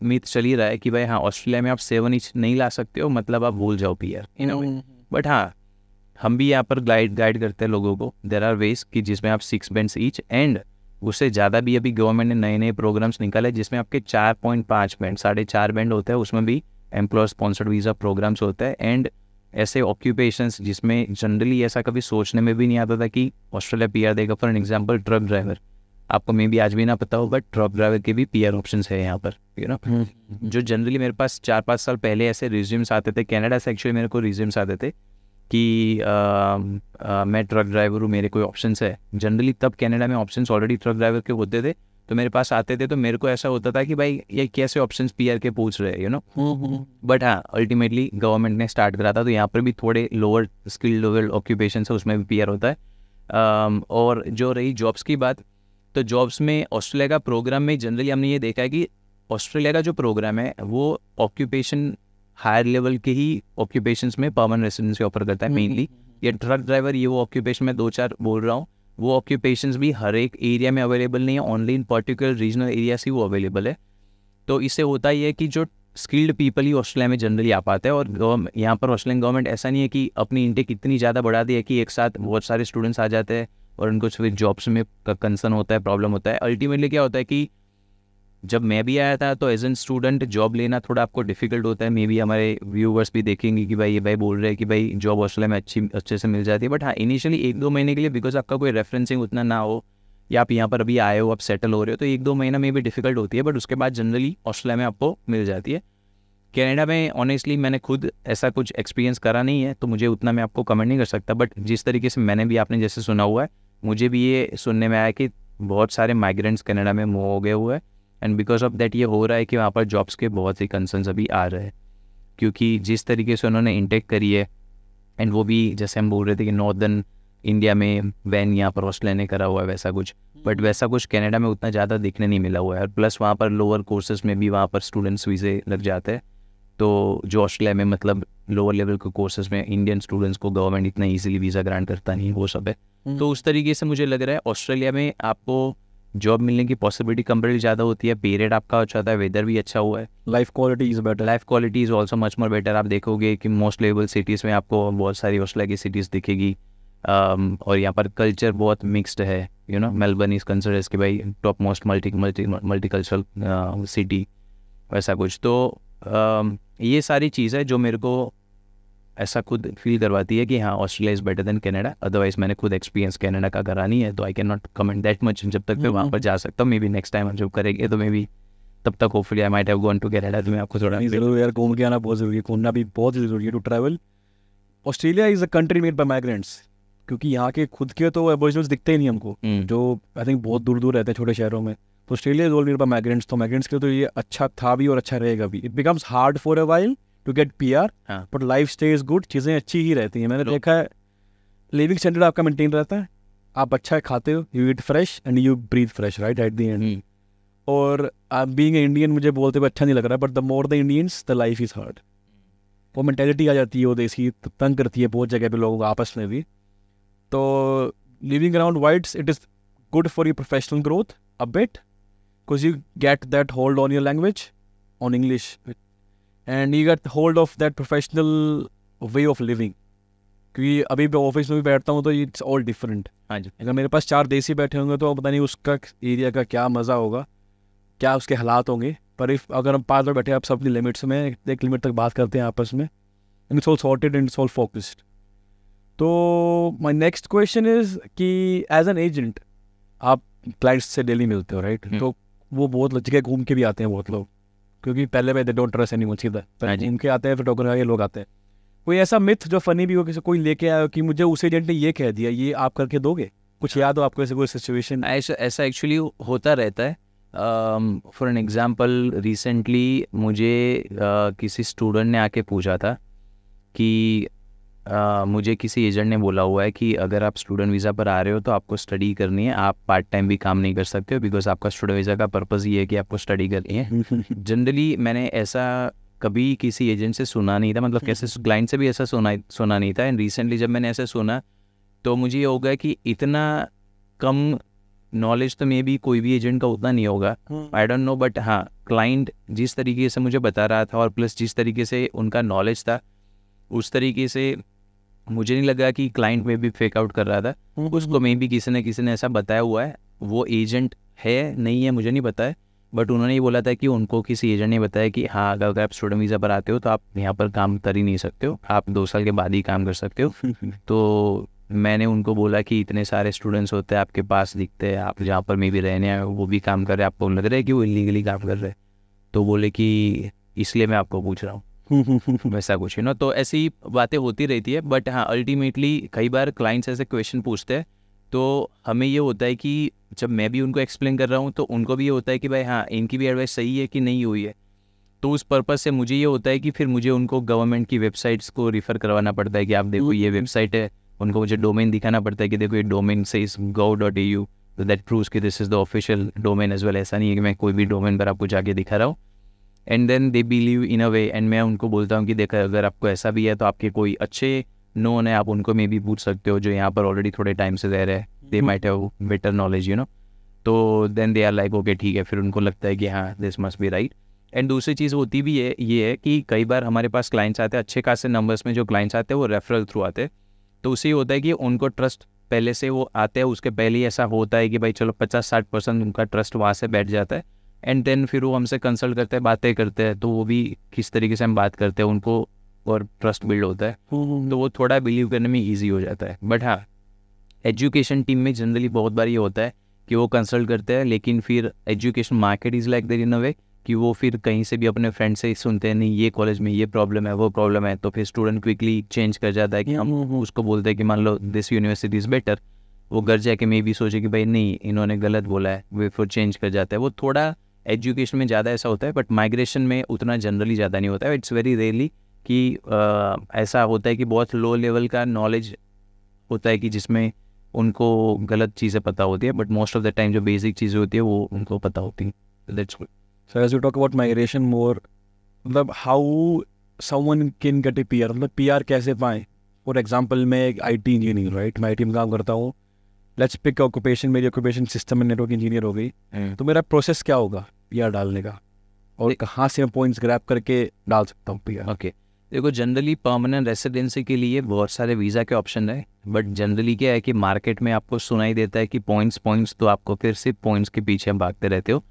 B: मिथ चल ही रहा है कि भाई हाँ ऑस्ट्रेलिया में आप 7 इंच नहीं ला सकते हो, मतलब आप भूल जाओ PR in a way. But हाँ हम भी यहाँ पर गाइड करते हैं लोगों को, देयर आर वेज कि जिसमें आप 6 बैंड्स ईच, एंड उससे ज़्यादा भी अभी गवर्नमेंट ने नए प्रोग्राम्स निकाले जिसमें आपके 4.5 बैंड, 4.5 बैंड होता है, उसमें भी एम्प्लॉयर स्पॉन्सर्ड वीज़ा प्रोग्राम्स होता है। एंड ऐसे ऑक्यूपेशंस जिसमें जनरली ऐसा कभी सोचने में भी नहीं आता था कि ऑस्ट्रेलिया पीआर देगा। For an example truck driver, आपको मे भी आज भी ना पता हो, बट ट्रक ड्राइवर के भी पीआर ऑप्शंस है यहाँ पर, यू नो। जो जनरली मेरे पास 4-5 साल पहले ऐसे रिज्यूम्स आते थे कनाडा से, एक्चुअली मेरे को रिज्यूम्स आते थे कि मैं ट्रक ड्राइवर हूँ, मेरे कोई ऑप्शंस है। जनरली तब कनाडा में ऑप्शंस ऑलरेडी ट्रक ड्राइवर के होते थे, तो मेरे पास आते थे, तो मेरे को ऐसा होता था कि भाई ये कैसे ऑप्शंस पीआर के पूछ रहे हैं, यू नो। बट हाँ अल्टीमेटली गवर्नमेंट ने स्टार्ट करा था, तो यहाँ पर भी थोड़े लोअर स्किल लेवल ऑक्यूपेशन है उसमें भी पीआर होता है। और जो रही जॉब्स की बात, तो जॉब्स में ऑस्ट्रेलिया का प्रोग्राम में जनरली हमने ये देखा है कि ऑस्ट्रेलिया का जो प्रोग्राम है वो ऑक्यूपेशन हायर लेवल के ही ऑक्यूपेशंस में परमानेंट रेसिडेंसी ऑफर करता है मेनली। ये ट्रक ड्राइवर, ये वो ऑक्यूपेशन में 2-4 बोल रहा हूँ, वो ऑक्यूपेशंस भी हर एक एरिया में अवेलेबल नहीं है, only in particular regional area से वो अवेलेबल है। तो इससे होता ही है कि जो स्किल्ड पीपल ही ऑस्ट्रेलिया में जनरली आ पाते हैं। और यहाँ पर ऑस्ट्रेलियन गवर्नमेंट ऐसा नहीं है कि अपनी इंटेक इतनी ज़्यादा बढ़ा दी है कि एक साथ बहुत सारे स्टूडेंट्स आ जाते हैं और उनको फिर जॉब्स में कंसर्न होता है, प्रॉब्लम होता है। अल्टीमेटली क्या होता है कि जब मैं भी आया था तो एज एन स्टूडेंट जॉब लेना थोड़ा आपको डिफिकल्ट होता है। मे बी हमारे व्यूवर्स भी देखेंगे कि भाई ये भाई बोल रहे हैं कि भाई जॉब ऑस्ट्रेलिया में अच्छे से मिल जाती है। बट हाँ, इनिशियली 1-2 महीने के लिए बिकॉज आपका कोई रेफरेंसिंग उतना ना हो या आप यहाँ पर अभी आए हो, आप सेटल हो रहे हो, तो 1-2 महीना में भी डिफिकल्ट होती है। बट उसके बाद जनरली ऑस्ट्रेलिया में आपको मिल जाती है। कनाडा में ऑनेस्टली मैंने खुद ऐसा कुछ एक्सपीरियंस करा नहीं है तो मुझे उतना मैं आपको कमेंट नहीं कर सकता। बट जिस तरीके से मैंने भी आपने जैसे सुना हुआ है, मुझे भी ये सुनने में आया कि बहुत सारे माइग्रेंट्स कनाडा में मूव हो गए हुए हैं। एंड बिकॉज ऑफ दैट ये हो रहा है कि वहाँ पर जॉब्स के बहुत ही कंसर्न्स अभी आ रहे हैं, क्योंकि जिस तरीके से उन्होंने इंटेक करी है एंड वो भी जैसे हम बोल रहे थे कि नॉर्दर्न इंडिया में बैन यहाँ पर ऑस्ट्रेलिया ने करा हुआ है वैसा कुछ, बट वैसा कुछ कनाडा में उतना ज़्यादा देखने नहीं मिला हुआ है। और प्लस वहाँ पर लोअर कोर्सेज में भी वहाँ पर स्टूडेंट्स वीज़े लग जाते हैं, तो जो ऑस्ट्रेलिया में मतलब लोअर लेवल के कोर्सेज में इंडियन स्टूडेंट्स को गवर्नमेंट इतना ईजिली वीज़ा ग्रांट करता नहीं, वो सब है। तो उस तरीके से मुझे लग रहा है ऑस्ट्रेलिया में आपको जॉब मिलने की पॉसिबिलिटी कंपेरेटिवली ज़्यादा होती है, पे रेट आपका अच्छा होता है, वेदर भी अच्छा हुआ है,
A: life quality is better,
B: life quality is also much more better. आप देखोगे कि मोस्ट लेवल सिटीज़ में आपको बहुत सारी ऑस्ट्रेलिया की सिटीज़ दिखेगी। और यहाँ पर कल्चर बहुत मिक्स्ड है, you know. Melbourne is considered कि भाई टॉप मोस्ट मल्टीकल्चरल सिटी, वैसा कुछ। तो ये सारी चीज़ है जो मेरे को ऐसा खुद फील करवाती है कि हाँ, Australia is better than Canada. Otherwise मैंने खुद एक्सपीरियंस कनाडा का करा नहीं है, तो I can not comment that much. जब तक मैं वहाँ पर जा सकता हूँ, मे बी नेक्स्ट टाइम हम जब करेंगे तो मे बी तब तक hopefully I might have gone to Canada. तो मैं आपको थोड़ा
A: ज़रूर यार, घूम के आना बहुत ज़रूरी है, घूमना भी बहुत ज़रूरी है to travel. Australia is a country made by migrants, क्योंकि यहाँ के खुद के तो एबोरिजिनल्स दिखते ही नहीं हमको, जो आई थिंक बहुत दूर दूर रहते हैं छोटे शहरों में। तो Australia is all made by migrants, तो माइग्रेंट्स के लिए तो ये अच्छा था भी और अच्छा रहेगा भी। It becomes hard for a while to get PR, but life stay is good, चीज़ें अच्छी ही रहती हैं। मैंने देखा है लिविंग स्टैंडर्ड आपका मेंटेन रहता है, आप अच्छा खाते हो, you eat fresh and you breathe fresh right at the end. और आप बीइंग इंडियन मुझे बोलते हुए अच्छा नहीं लग रहा, but the more the Indians the life is hard. वो मेंटेलिटी आ जाती है, वो देसी तंग करती है बहुत जगह पे लोगों को आपस में भी। तो living around whites it is good for your professional growth a bit, because you get that hold on your language, on English, and you get hold of that professional way of living. क्योंकि अभी मैं office में भी बैठता हूँ तो it's all different.
B: हाँ जी,
A: अगर मेरे पास 4 देसी बैठे होंगे तो पता नहीं उसका एरिया का क्या मज़ा होगा, क्या उसके हालात होंगे। पर अगर हम 5 लोग बैठे आप सब अपनी लिमिट्स में एक लिमिट तक बात करते हैं आपस में, and it's all sorted and it's all focused. तो माय नेक्स्ट क्वेश्चन इज़ कि एज एन एजेंट आप क्लाइंट्स से डेली मिलते हो राइट? तो वो बहुत जगह घूम के भी आते हैं बहुत लोग, क्योंकि पहले भाई दे डोंट ट्रस्ट एनीवन, सीधा घूम के आते हैं, फिर टोकन के लोग आते हैं। कोई ऐसा मिथ जो फनी भी हो, किसी कोई लेके आया कि मुझे उस एजेंट ने ये कह दिया, ये आप करके दोगे? कुछ याद हो आपको ऐसे कोई सिचुएशन?
B: ऐसा एक्चुअली होता रहता है। फॉर एन एग्जांपल, रिसेंटली मुझे किसी स्टूडेंट ने आके पूछा था कि मुझे किसी एजेंट ने बोला हुआ है कि अगर आप स्टूडेंट वीज़ा पर आ रहे हो तो आपको स्टडी करनी है, आप पार्ट टाइम भी काम नहीं कर सकते हो, बिकॉज आपका स्टूडेंट वीज़ा का पर्पज़ ये है कि आपको स्टडी करनी है। जनरली मैंने ऐसा कभी किसी एजेंट से सुना नहीं था, मतलब कैसे क्लाइंट से भी ऐसा सुना नहीं था। एंड रिसेंटली जब मैंने ऐसा सुना तो मुझे ये हो गया कि इतना कम नॉलेज तो मे बी कोई भी एजेंट का उतना नहीं होगा, आई डोंट नो। बट हाँ, क्लाइंट जिस तरीके से मुझे बता रहा था और प्लस जिस तरीके से उनका नॉलेज था, उस तरीके से मुझे नहीं लगा कि क्लाइंट में भी फेक आउट कर रहा था। उसको मे भी किसी ने ऐसा बताया हुआ है। वो एजेंट है नहीं है मुझे नहीं पता है, बट उन्होंने ये बोला था कि उनको किसी एजेंट ने बताया कि हाँ, अगर आप स्टूडेंट वीज़ा पर आते हो तो आप यहाँ पर काम कर ही नहीं सकते हो, आप 2 साल के बाद ही काम कर सकते हो। तो मैंने उनको बोला कि इतने सारे स्टूडेंट्स होते हैं आपके पास दिखते हैं, आप जहाँ पर मे भी रहने आए वो भी काम कर रहे हैं, आपको लग रहा है कि वो इलीगली काम कर रहे हैं? तो बोले कि इसलिए मैं आपको पूछ रहा हूँ, वैसा कुछ है ना। तो ऐसी बातें होती रहती है। बट हाँ, अल्टीमेटली कई बार क्लाइंट्स ऐसे क्वेश्चन पूछते हैं तो हमें ये होता है कि जब मैं भी उनको एक्सप्लेन कर रहा हूँ तो उनको भी ये होता है कि भाई हाँ, इनकी भी एडवाइस सही है कि नहीं हुई है। तो उस पर्पज़ से मुझे ये होता है कि फिर मुझे उनको गवर्नमेंट की वेबसाइट्स को रिफ़र करवाना पड़ता है कि आप देखो ये वेबसाइट है, उनको मुझे डोमेन दिखाना पड़ता है कि देखो ये डोमेन से इस gov.au, तो दैट प्रूव्स कि this is the official domain as well. ऐसा नहीं है कि मैं कोई भी डोमेन पर आपको जाके दिखा रहा हूँ। And then they believe in a way, and मैं उनको बोलता हूँ कि देखा अगर आपको ऐसा भी है तो आपके कोई अच्छे नोन है, आप उनको मे भी पूछ सकते हो जो यहाँ पर ऑलरेडी थोड़े टाइम से रह रहे हैं, they might have better knowledge, you know. तो then they are like okay ठीक है, फिर उनको लगता है कि हाँ this must be right. And दूसरी चीज़ होती भी है ये है कि कई बार हमारे पास क्लाइंट्स आते हैं, अच्छे खासे नंबर्स में जो क्लाइंट्स आते हैं वो रेफरल थ्रू आते हैं। तो उससे ये होता है कि उनको ट्रस्ट पहले से वो आते हैं, उसके पहले ही ऐसा होता है कि भाई चलो 50-60% उनका ट्रस्ट वहाँ से बैठ जाता है। एंड देन फिर वो हमसे कंसल्ट करते हैं, बातें करते हैं, तो वो भी किस तरीके से हम बात करते हैं उनको और ट्रस्ट बिल्ड होता है, तो वो थोड़ा बिलीव करने में ईजी हो जाता है। बट हाँ, एजुकेशन टीम में जनरली बहुत बार ये होता है कि वो कंसल्ट करते हैं, लेकिन फिर education market is like that in a way कि वो फिर कहीं से भी अपने फ्रेंड से सुनते हैं, नहीं ये कॉलेज में ये प्रॉब्लम है वो प्रॉब्लम है, तो फिर स्टूडेंट क्विकली चेंज कर जाता है कि हम उसको बोलते हैं कि मान लो दिस यूनिवर्सिटी इज़ बेटर, वो घर जाके मे भी सोचे कि भाई नहीं इन्होंने गलत बोला है, वे फिर चेंज कर जाता है। वो थोड़ा एजुकेशन में ज़्यादा ऐसा होता है, बट माइग्रेशन में उतना जनरली ज़्यादा नहीं होता है। इट्स वेरी रेयरली कि ऐसा होता है कि बहुत लो लेवल का नॉलेज होता है कि जिसमें उनको गलत चीज़ें पता होती है, but most of the time जो बेसिक चीज़ें होती है वो उनको पता होती हैं। That's good.
A: So as we talk about migration more, मतलब how someone can get a PR, मतलब PR कैसे पाएं? फॉर एग्जाम्पल मैं एक IT इंजीनियर, राइट, मैं IT में काम करता हूँ, लेट्स पिक ऑक्यूपेशन, मेरी occupation system and network engineer हो गई, तो मेरा प्रोसेस क्या होगा PR डालने का, और कहाँ से मैं पॉइंट्स ग्रैब करके डाल सकता हूँ PR?
B: ओके, देखो जनरली परमानेंट रेसिडेंसी के लिए बहुत सारे वीज़ा के ऑप्शन है, बट जनरली क्या है कि मार्केट में आपको सुनाई देता है कि पॉइंट्स, तो आपको फिर सिर्फ पॉइंट्स के पीछे भागते रहते हो।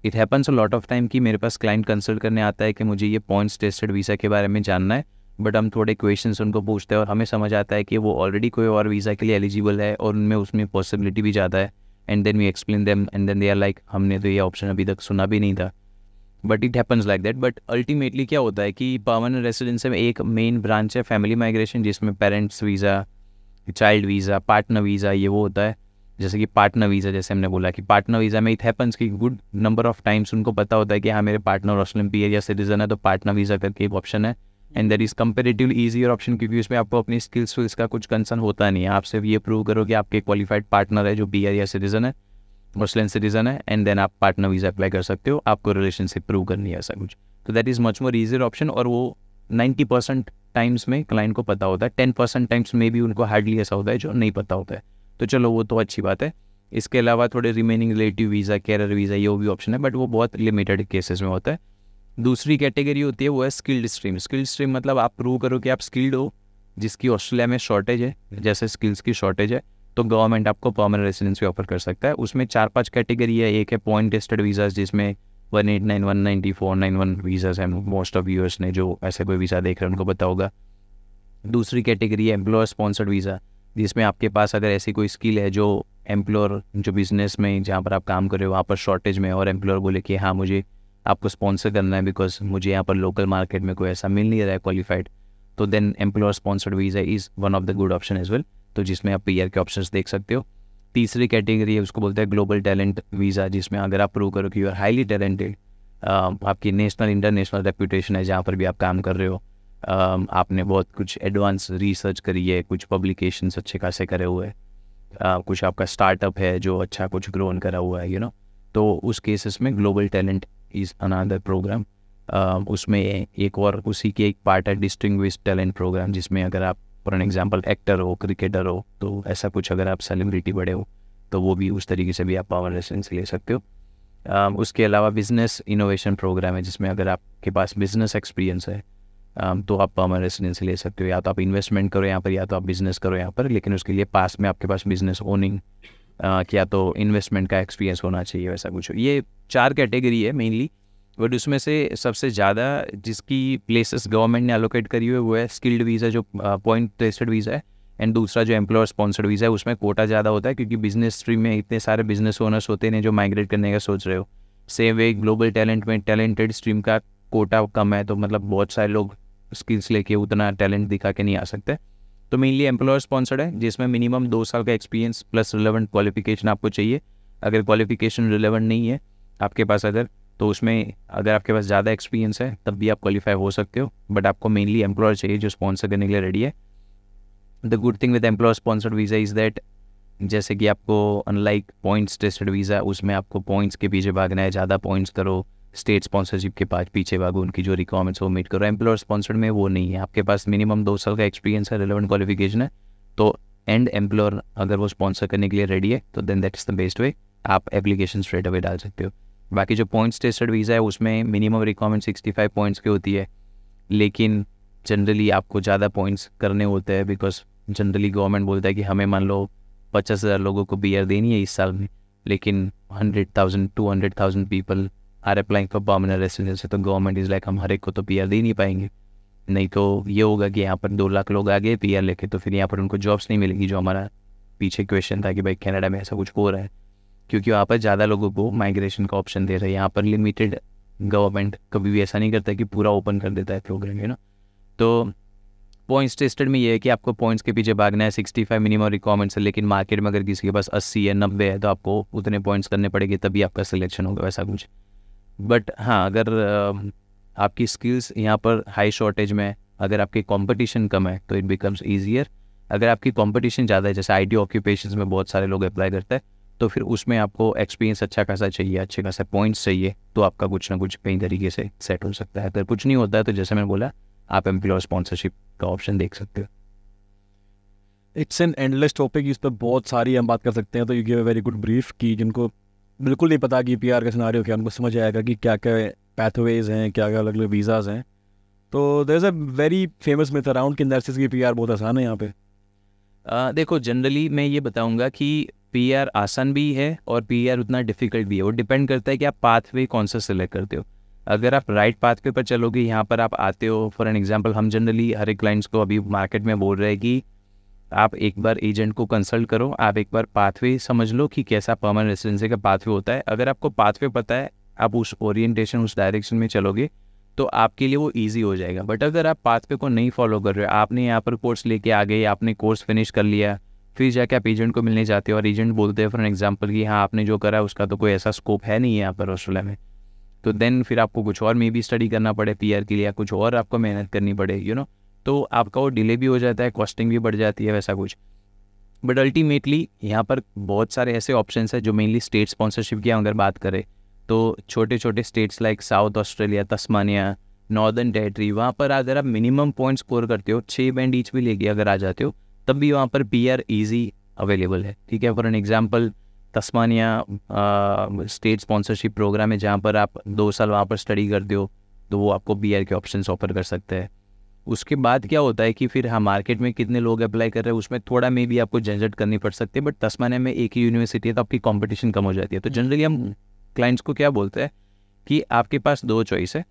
B: It happens a lot of time कि मेरे पास क्लाइंट कंसल्ट करने आता है कि मुझे ये पॉइंट्स टेस्टेड वीज़ा के बारे में जानना है, बट हम थोड़े क्वेश्चंस उनको पूछते हैं और हमें समझ आता है कि वो ऑलरेडी कोई और वीज़ा के लिए एलिजिबल है और उनमें उसमें पॉसिबिलिटी भी ज़्यादा है। And then we explain them and then they are like हमने तो ये ऑप्शन अभी तक सुना भी नहीं था, but it happens like that. But ultimately क्या होता है कि परमानेंट रेसिडेंसी में एक मेन ब्रांच है फैमिली माइग्रेशन, जिसमें parents visa, child visa, partner visa, ये वो होता है। जैसे कि पार्टनर वीज़ा, जैसे हमने बोला कि पार्टनर वीज़ा में इट हैपन्स कि गुड नंबर ऑफ टाइम्स उनको पता होता है कि हाँ मेरे पार्टनर ऑस्ट्रेलियन पीआर या सिटीजन है, तो पार्टनर वीज़ा करके एक ऑप्शन है। And that is comparatively easier option, क्योंकि उसमें आपको अपनी स्किल्स का कुछ कंसर्न होता नहीं है। आप सिर्फ ये प्रूव करो कि आपके क्वालिफाइड पार्टनर है जो पीआर या सिटीजन है, ऑस्ट्रेलियन सिटीजन है, एंड देन आप पार्टनर वीज़ा अप्लाई कर सकते हो। आपको रिलेशनशिप प्रूव करनी है ऐसा कुछ, तो that is much more easier option. और वो 90% टाइम्स में क्लाइंट को पता होता है, 10% टाइम्स में भी उनको हार्डली ऐसा होता है जो नहीं पता होता है। तो चलो वो तो अच्छी बात है। इसके अलावा थोड़े remaining relative visa, career visa, ये भी ऑप्शन है, बट वो बहुत लिमिटेड केसेस में होता है। दूसरी कैटेगरी होती है वो है स्किल्ड स्ट्रीम। स्किल्ड स्ट्रीम मतलब आप प्रूव करो कि आप स्किल्ड हो, जिसकी ऑस्ट्रेलिया में शॉर्टेज है, जैसे स्किल्स की शॉर्टेज है, तो गवर्नमेंट आपको परमानेंट रेसिडेंसी ऑफर कर सकता है। उसमें 4-5 कैटेगरी है। एक है पॉइंट टेस्टेड वीज़ाज, जिसमें 189, 190, 491 वीज़ाज हैं। मोस्ट ऑफ व्यूअर्स ने जो ऐसे कोई वीज़ा देख रहे हैं उनको पता होगा। दूसरी कैटेगरी है एम्प्लॉयर स्पॉन्सर्ड वीज़ा, जिसमें आपके पास अगर ऐसी कोई स्किल है जो एम्प्लॉयर, जो बिजनेस में जहाँ पर आप काम कर रहे हो वहाँ पर शॉर्टेज में, और एम्प्लॉयर बोले कि हाँ मुझे आपको स्पॉन्सर करना है बिकॉज मुझे यहाँ पर लोकल मार्केट में कोई ऐसा मिल नहीं रहा है क्वालिफाइड, तो then employer sponsored visa is one of the good option as well, तो जिसमें आप पीआर के ऑप्शंस देख सकते हो। तीसरी कैटेगरी है, उसको बोलते हैं ग्लोबल टैलेंट वीज़ा, जिसमें अगर आप प्रूव करो कि यू आर हाईली टैलेंटेड, आपकी नेशनल इंटरनेशनल रेपुटेशन है जहाँ पर भी आप काम कर रहे हो, आपने बहुत कुछ एडवांस रिसर्च करी है, कुछ पब्लिकेशंस अच्छे खासे करे हुए हैं, कुछ आपका स्टार्टअप है जो अच्छा कुछ ग्रोन करा हुआ है, तो उस केसेस में global talent is another program. उसमें एक और उसी के एक पार्ट है डिस्टिंग्विश्ड टैलेंट प्रोग्राम, जिसमें अगर आप फॉर एन एग्जांपल एक्टर हो, क्रिकेटर हो, तो ऐसा कुछ अगर आप सेलिब्रिटी बड़े हो तो वो भी उस तरीके से भी आप पावर रेसिडेंसी ले सकते हो। उसके अलावा बिजनेस इनोवेशन प्रोग्राम है, जिसमें अगर आपके पास बिजनेस एक्सपीरियंस है तो आप परमानेंट रेसिडेंसी ले सकते हो। या तो आप इन्वेस्टमेंट करो यहाँ पर, या तो आप बिजनेस करो यहाँ पर, लेकिन उसके लिए पास में आपके पास बिजनेस ओनिंग या तो इन्वेस्टमेंट का एक्सपीरियंस होना चाहिए, वैसा कुछ। ये 4 कैटेगरी है मेनली, बट उसमें से सबसे ज़्यादा जिसकी प्लेसेस गवर्नमेंट ने एलोकेट करी हुई है वो है स्किल्ड वीज़ा, जो पॉइंट टेस्टेड वीज़ा है, एंड दूसरा जो एम्प्लॉयर स्पॉन्सर्ड वीज़ा है, उसमें कोटा ज़्यादा होता है, क्योंकि बिजनेस स्ट्रीम में इतने सारे बिजनेस ओनर्स होते हैं जो माइग्रेट करने का सोच रहे हो। सेम वे ग्लोबल टैलेंट में टैलेंटेड स्ट्रीम का कोटा कम है, तो मतलब बहुत सारे लोग स्किल्स लेके उतना टैलेंट दिखा के नहीं आ सकते। तो मेनली एम्प्लॉयर स्पॉन्सर्ड है, जिसमें मिनिमम 2 साल का एक्सपीरियंस प्लस रिलेवेंट क्वालिफिकेशन आपको चाहिए। अगर क्वालिफिकेशन रिलेवेंट नहीं है आपके पास अगर, तो उसमें अगर आपके पास ज़्यादा एक्सपीरियंस है तब भी आप क्वालिफाई हो सकते हो, बट आपको मेनली एम्प्लॉयर चाहिए जो स्पॉन्सर करने के लिए रेडी है। The good thing with employer sponsored visa is that, जैसे कि आपको अनलाइक पॉइंट्स टेस्टेड वीज़ा, उसमें आपको पॉइंट्स के पीछे भागना है, ज़्यादा पॉइंट्स करो, स्टेट स्पॉन्सरशिप के पास पीछे भागो, उनकी जो रिक्वायरमेंट्स वो मीट करो। एम्प्लॉयर स्पॉन्सर्ड में वो नहीं है, आपके पास मिनिमम 2 साल का एक्सपीरियंस है, रिलेवेंट क्वालिफिकेशन है, तो एंड एम्प्लॉयर अगर वो स्पॉन्सर करने के लिए रेडी है तो then that is the best way, आप एप्लीकेशन स्ट्रेट अवे डाल सकते हो। बाकी जो पॉइंट्स टेस्टेड वीज़ा है उसमें मिनिमम रिक्वायरमेंट 65 पॉइंट्स की होती है, लेकिन जनरली आपको ज़्यादा पॉइंट्स करने होते हैं, बिकॉज जनरली गवर्नमेंट बोलता है कि हमें मान लो 50,000 लोगों को PR देनी है इस साल में, लेकिन 100,000 200,000 people are applying for permanent residence, तो गवर्नमेंट इज़ लाइक हम हर एक को तो PR दे नहीं पाएंगे। नहीं तो ये होगा कि यहाँ पर 2 लाख लोग आ गए PR लेके, तो फिर यहाँ पर उनको जॉब्स नहीं मिलेगी, जो हमारा पीछे क्वेश्चन था कि भाई कनाडा में ऐसा कुछ हो रहा है, क्योंकि वहाँ पर ज़्यादा लोगों को माइग्रेशन का ऑप्शन दे रहे हैं। यहाँ पर लिमिटेड, गवर्नमेंट कभी भी ऐसा नहीं करता कि पूरा ओपन कर देता है प्रोग्राम, है ना। तो पॉइंट्स टेस्टेड में ये है कि आपको पॉइंट्स के पीछे भागना है, 65 मिनिमम रिक्वायरमेंट्स है, लेकिन मार्केट में अगर किसी के पास 80 है 90 है तो आपको उतने पॉइंट्स करने पड़ेंगे तभी आपका सिलेक्शन होगा, वैसा कुछ। बट हाँ, अगर आपकी स्किल्स यहाँ पर हाई शॉर्टेज में है, अगर आपकी कंपटीशन कम है तो इट बिकम्स ईजियर। अगर आपकी कंपटीशन ज़्यादा है, जैसे IT ऑक्यूपेशंस में बहुत सारे लोग अप्लाई करते हैं, तो फिर उसमें आपको एक्सपीरियंस अच्छा खासा चाहिए, अच्छे खासा पॉइंट्स चाहिए, तो आपका कुछ ना कुछ कई तरीके से सेट हो सकता है। अगर कुछ नहीं होता है तो जैसे मैंने बोला, आप एम्प्लॉयर स्पॉन्सरशिप का ऑप्शन देख सकते हो।
A: इट्स एन एंडलेस टॉपिक, इस पर बहुत सारी हम बात कर सकते हैं। तो you give a very good brief कि जिनको बिल्कुल नहीं पता कि PR का सिनारियो क्या, उनको समझ आएगा कि क्या क्या पैथवेज हैं, क्या क्या अलग अलग वीज़ाज़ हैं। तो there is a very famous myth around कि नर्सेज की PR बहुत आसान है यहाँ पे।
B: देखो, जनरली मैं ये बताऊंगा कि PR आसान भी है और PR उतना डिफ़िकल्ट भी है। वो डिपेंड करता है कि आप पाथवे कौन सा सिलेक्ट करते हो। अगर आप राइट पाथवे पर चलोगे, यहाँ पर आप आते हो, फॉर एन एग्जांपल हम जनरली हर एक क्लाइंट्स को अभी मार्केट में बोल रहे हैं कि आप एक बार एजेंट को कंसल्ट करो, आप एक बार पाथवे समझ लो कि कैसा परमानेंट रेसिडेंसी का पाथवे होता है। अगर आपको पाथवे पता है, आप उस ओरिएंटेशन, उस डायरेक्शन में चलोगे तो आपके लिए वो ईजी हो जाएगा। बट अगर आप पाथवे को नहीं फॉलो कर रहे हो, आपने यहाँ पर कोर्स लेके आ गए, आपने कोर्स फिनिश कर लिया, फिर जाके आप एजेंट को मिलने जाते हो और एजेंट बोलते हैं फॉर एन एग्जांपल कि हाँ आपने जो करा है उसका तो कोई ऐसा स्कोप है नहीं है यहाँ पर ऑस्ट्रेलिया में, तो देन फिर आपको कुछ और में भी स्टडी करना पड़े PR के लिए, कुछ और आपको मेहनत करनी पड़े, तो आपका वो डिले भी हो जाता है, कॉस्टिंग भी बढ़ जाती है, वैसा कुछ। बट अल्टीमेटली यहाँ पर बहुत सारे ऐसे ऑप्शंस हैं जो मेनली स्टेट स्पॉन्सरशिप की अगर बात करें तो छोटे छोटे states like south Australia, Tasmania, northern territory, वहाँ पर अगर आप मिनिमम पॉइंट स्कोर करते हो, 6 बैंड ईच भी लेके अगर आ जाते हो, तब भी वहाँ पर PR ईजी अवेलेबल है। ठीक है, for an example Tasmania state sponsorship program है, जहाँ पर आप 2 साल वहाँ पर स्टडी करते हो, तो वो आपको PR के ऑप्शंस ऑफर कर सकते हैं। उसके बाद क्या होता है कि फिर हम मार्केट में कितने लोग अप्लाई कर रहे हैं उसमें थोड़ा में भी आपको झंझट करनी पड़ सकती है, बट तस्मानिया में एक ही यूनिवर्सिटी है तो आपकी कंपटीशन कम हो जाती है। तो जनरली हम क्लाइंट्स को क्या बोलते हैं कि आपके पास 2 चॉइस है।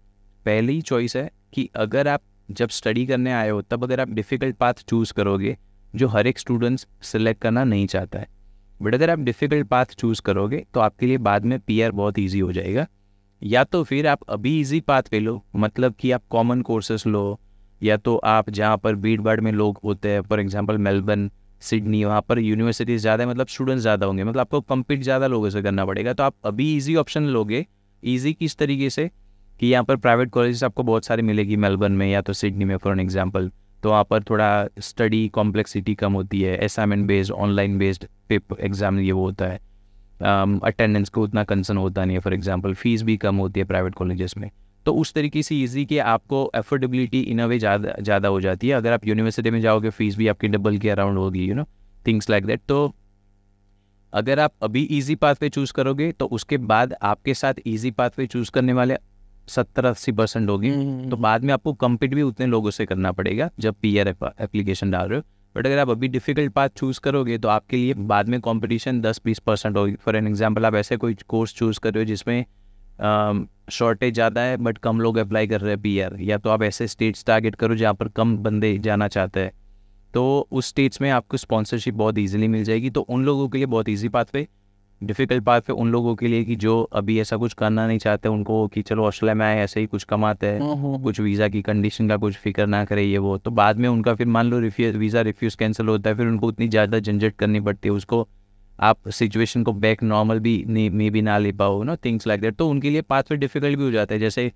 B: पहली चॉइस है कि अगर आप जब स्टडी करने आए हो तब अगर आप डिफ़िकल्ट पाथ चूज़ करोगे, जो हर एक स्टूडेंट्स सेलेक्ट करना नहीं चाहता है, बट अगर आप डिफ़िकल्ट पाथ चूज़ करोगे तो आपके लिए बाद में PR बहुत ईजी हो जाएगा। या तो फिर आप अभी ईजी पाथ पे लो, मतलब कि आप कॉमन कोर्सेस लो, या तो आप जहाँ पर भीड़ भाड़ में लोग होते हैं, फॉर एग्जांपल मेलबर्न, सिडनी, वहाँ पर यूनिवर्सिटीज़ ज़्यादा है, मतलब स्टूडेंट्स ज़्यादा होंगे, मतलब आपको कम्पीट ज़्यादा लोगों से करना पड़ेगा। तो आप अभी इजी ऑप्शन लोगे। इजी किस तरीके से कि यहाँ पर प्राइवेट कॉलेजेस आपको बहुत सारी मिलेगी मेलबर्न में या तो सिडनी में फॉर एन एग्जांपल, तो वहाँ पर थोड़ा स्टडी कॉम्प्लेक्सिटी कम होती है, assignment based, online based paper exam ये वो होता है, अटेंडेंस को उतना कंसर्न होता नहीं है, फॉर एग्जांपल फीस भी कम होती है प्राइवेट कॉलेजेस में। तो उस तरीके से ईजी कि आपको एफोर्डेबिलिटी इन अ वे ज़्यादा हो जाती है। अगर आप यूनिवर्सिटी में जाओगे फीस भी आपकी डबल के अराउंड होगी, थिंग्स लाइक दैट। तो अगर आप अभी इजी पाथवे चूज़ करोगे तो उसके बाद आपके साथ इजी पाथवे चूज़ करने वाले 70-80% होगी, तो बाद में आपको कम्पीट भी उतने लोगों से करना पड़ेगा जब PR एप्लीकेशन डाल रहे हो। बट अगर आप अभी डिफ़िकल्ट पाथ चूज़ करोगे तो आपके लिए बाद में कंपटीशन 10-20% होगी। फॉर एन एग्जांपल आप ऐसे कोई कोर्स चूज़ कर रहे हो जिसमें शॉर्टेज ज़्यादा है बट कम लोग अप्लाई कर रहे हैं PR, या तो आप ऐसे स्टेट्स टारगेट करो जहाँ पर कम बंदे जाना चाहते हैं, तो उस स्टेट्स में आपको स्पॉन्सरशिप बहुत इजीली मिल जाएगी। तो उन लोगों के लिए बहुत इजी पाथवे, डिफ़िकल्ट पाथवे उन लोगों के लिए कि जो अभी ऐसा कुछ करना नहीं चाहते, उनको कि चलो ऑस्ट्रेलिया में आए ऐसे ही कुछ कमाते हैं, कुछ वीज़ा की कंडीशन का कुछ फिक्र ना करे ये वो, तो बाद में उनका फिर मान लो वीज़ा रिफ्यूज़ कैंसिल होता है, फिर उनको उतनी ज़्यादा झंझट करनी पड़ती है, उसको आप सिचुएशन को बैक नॉर्मल भी में भी ना ले पाओ, थिंग्स लाइक दैट। तो उनके लिए पाथवे डिफ़िकल्ट भी हो जाता है। जैसे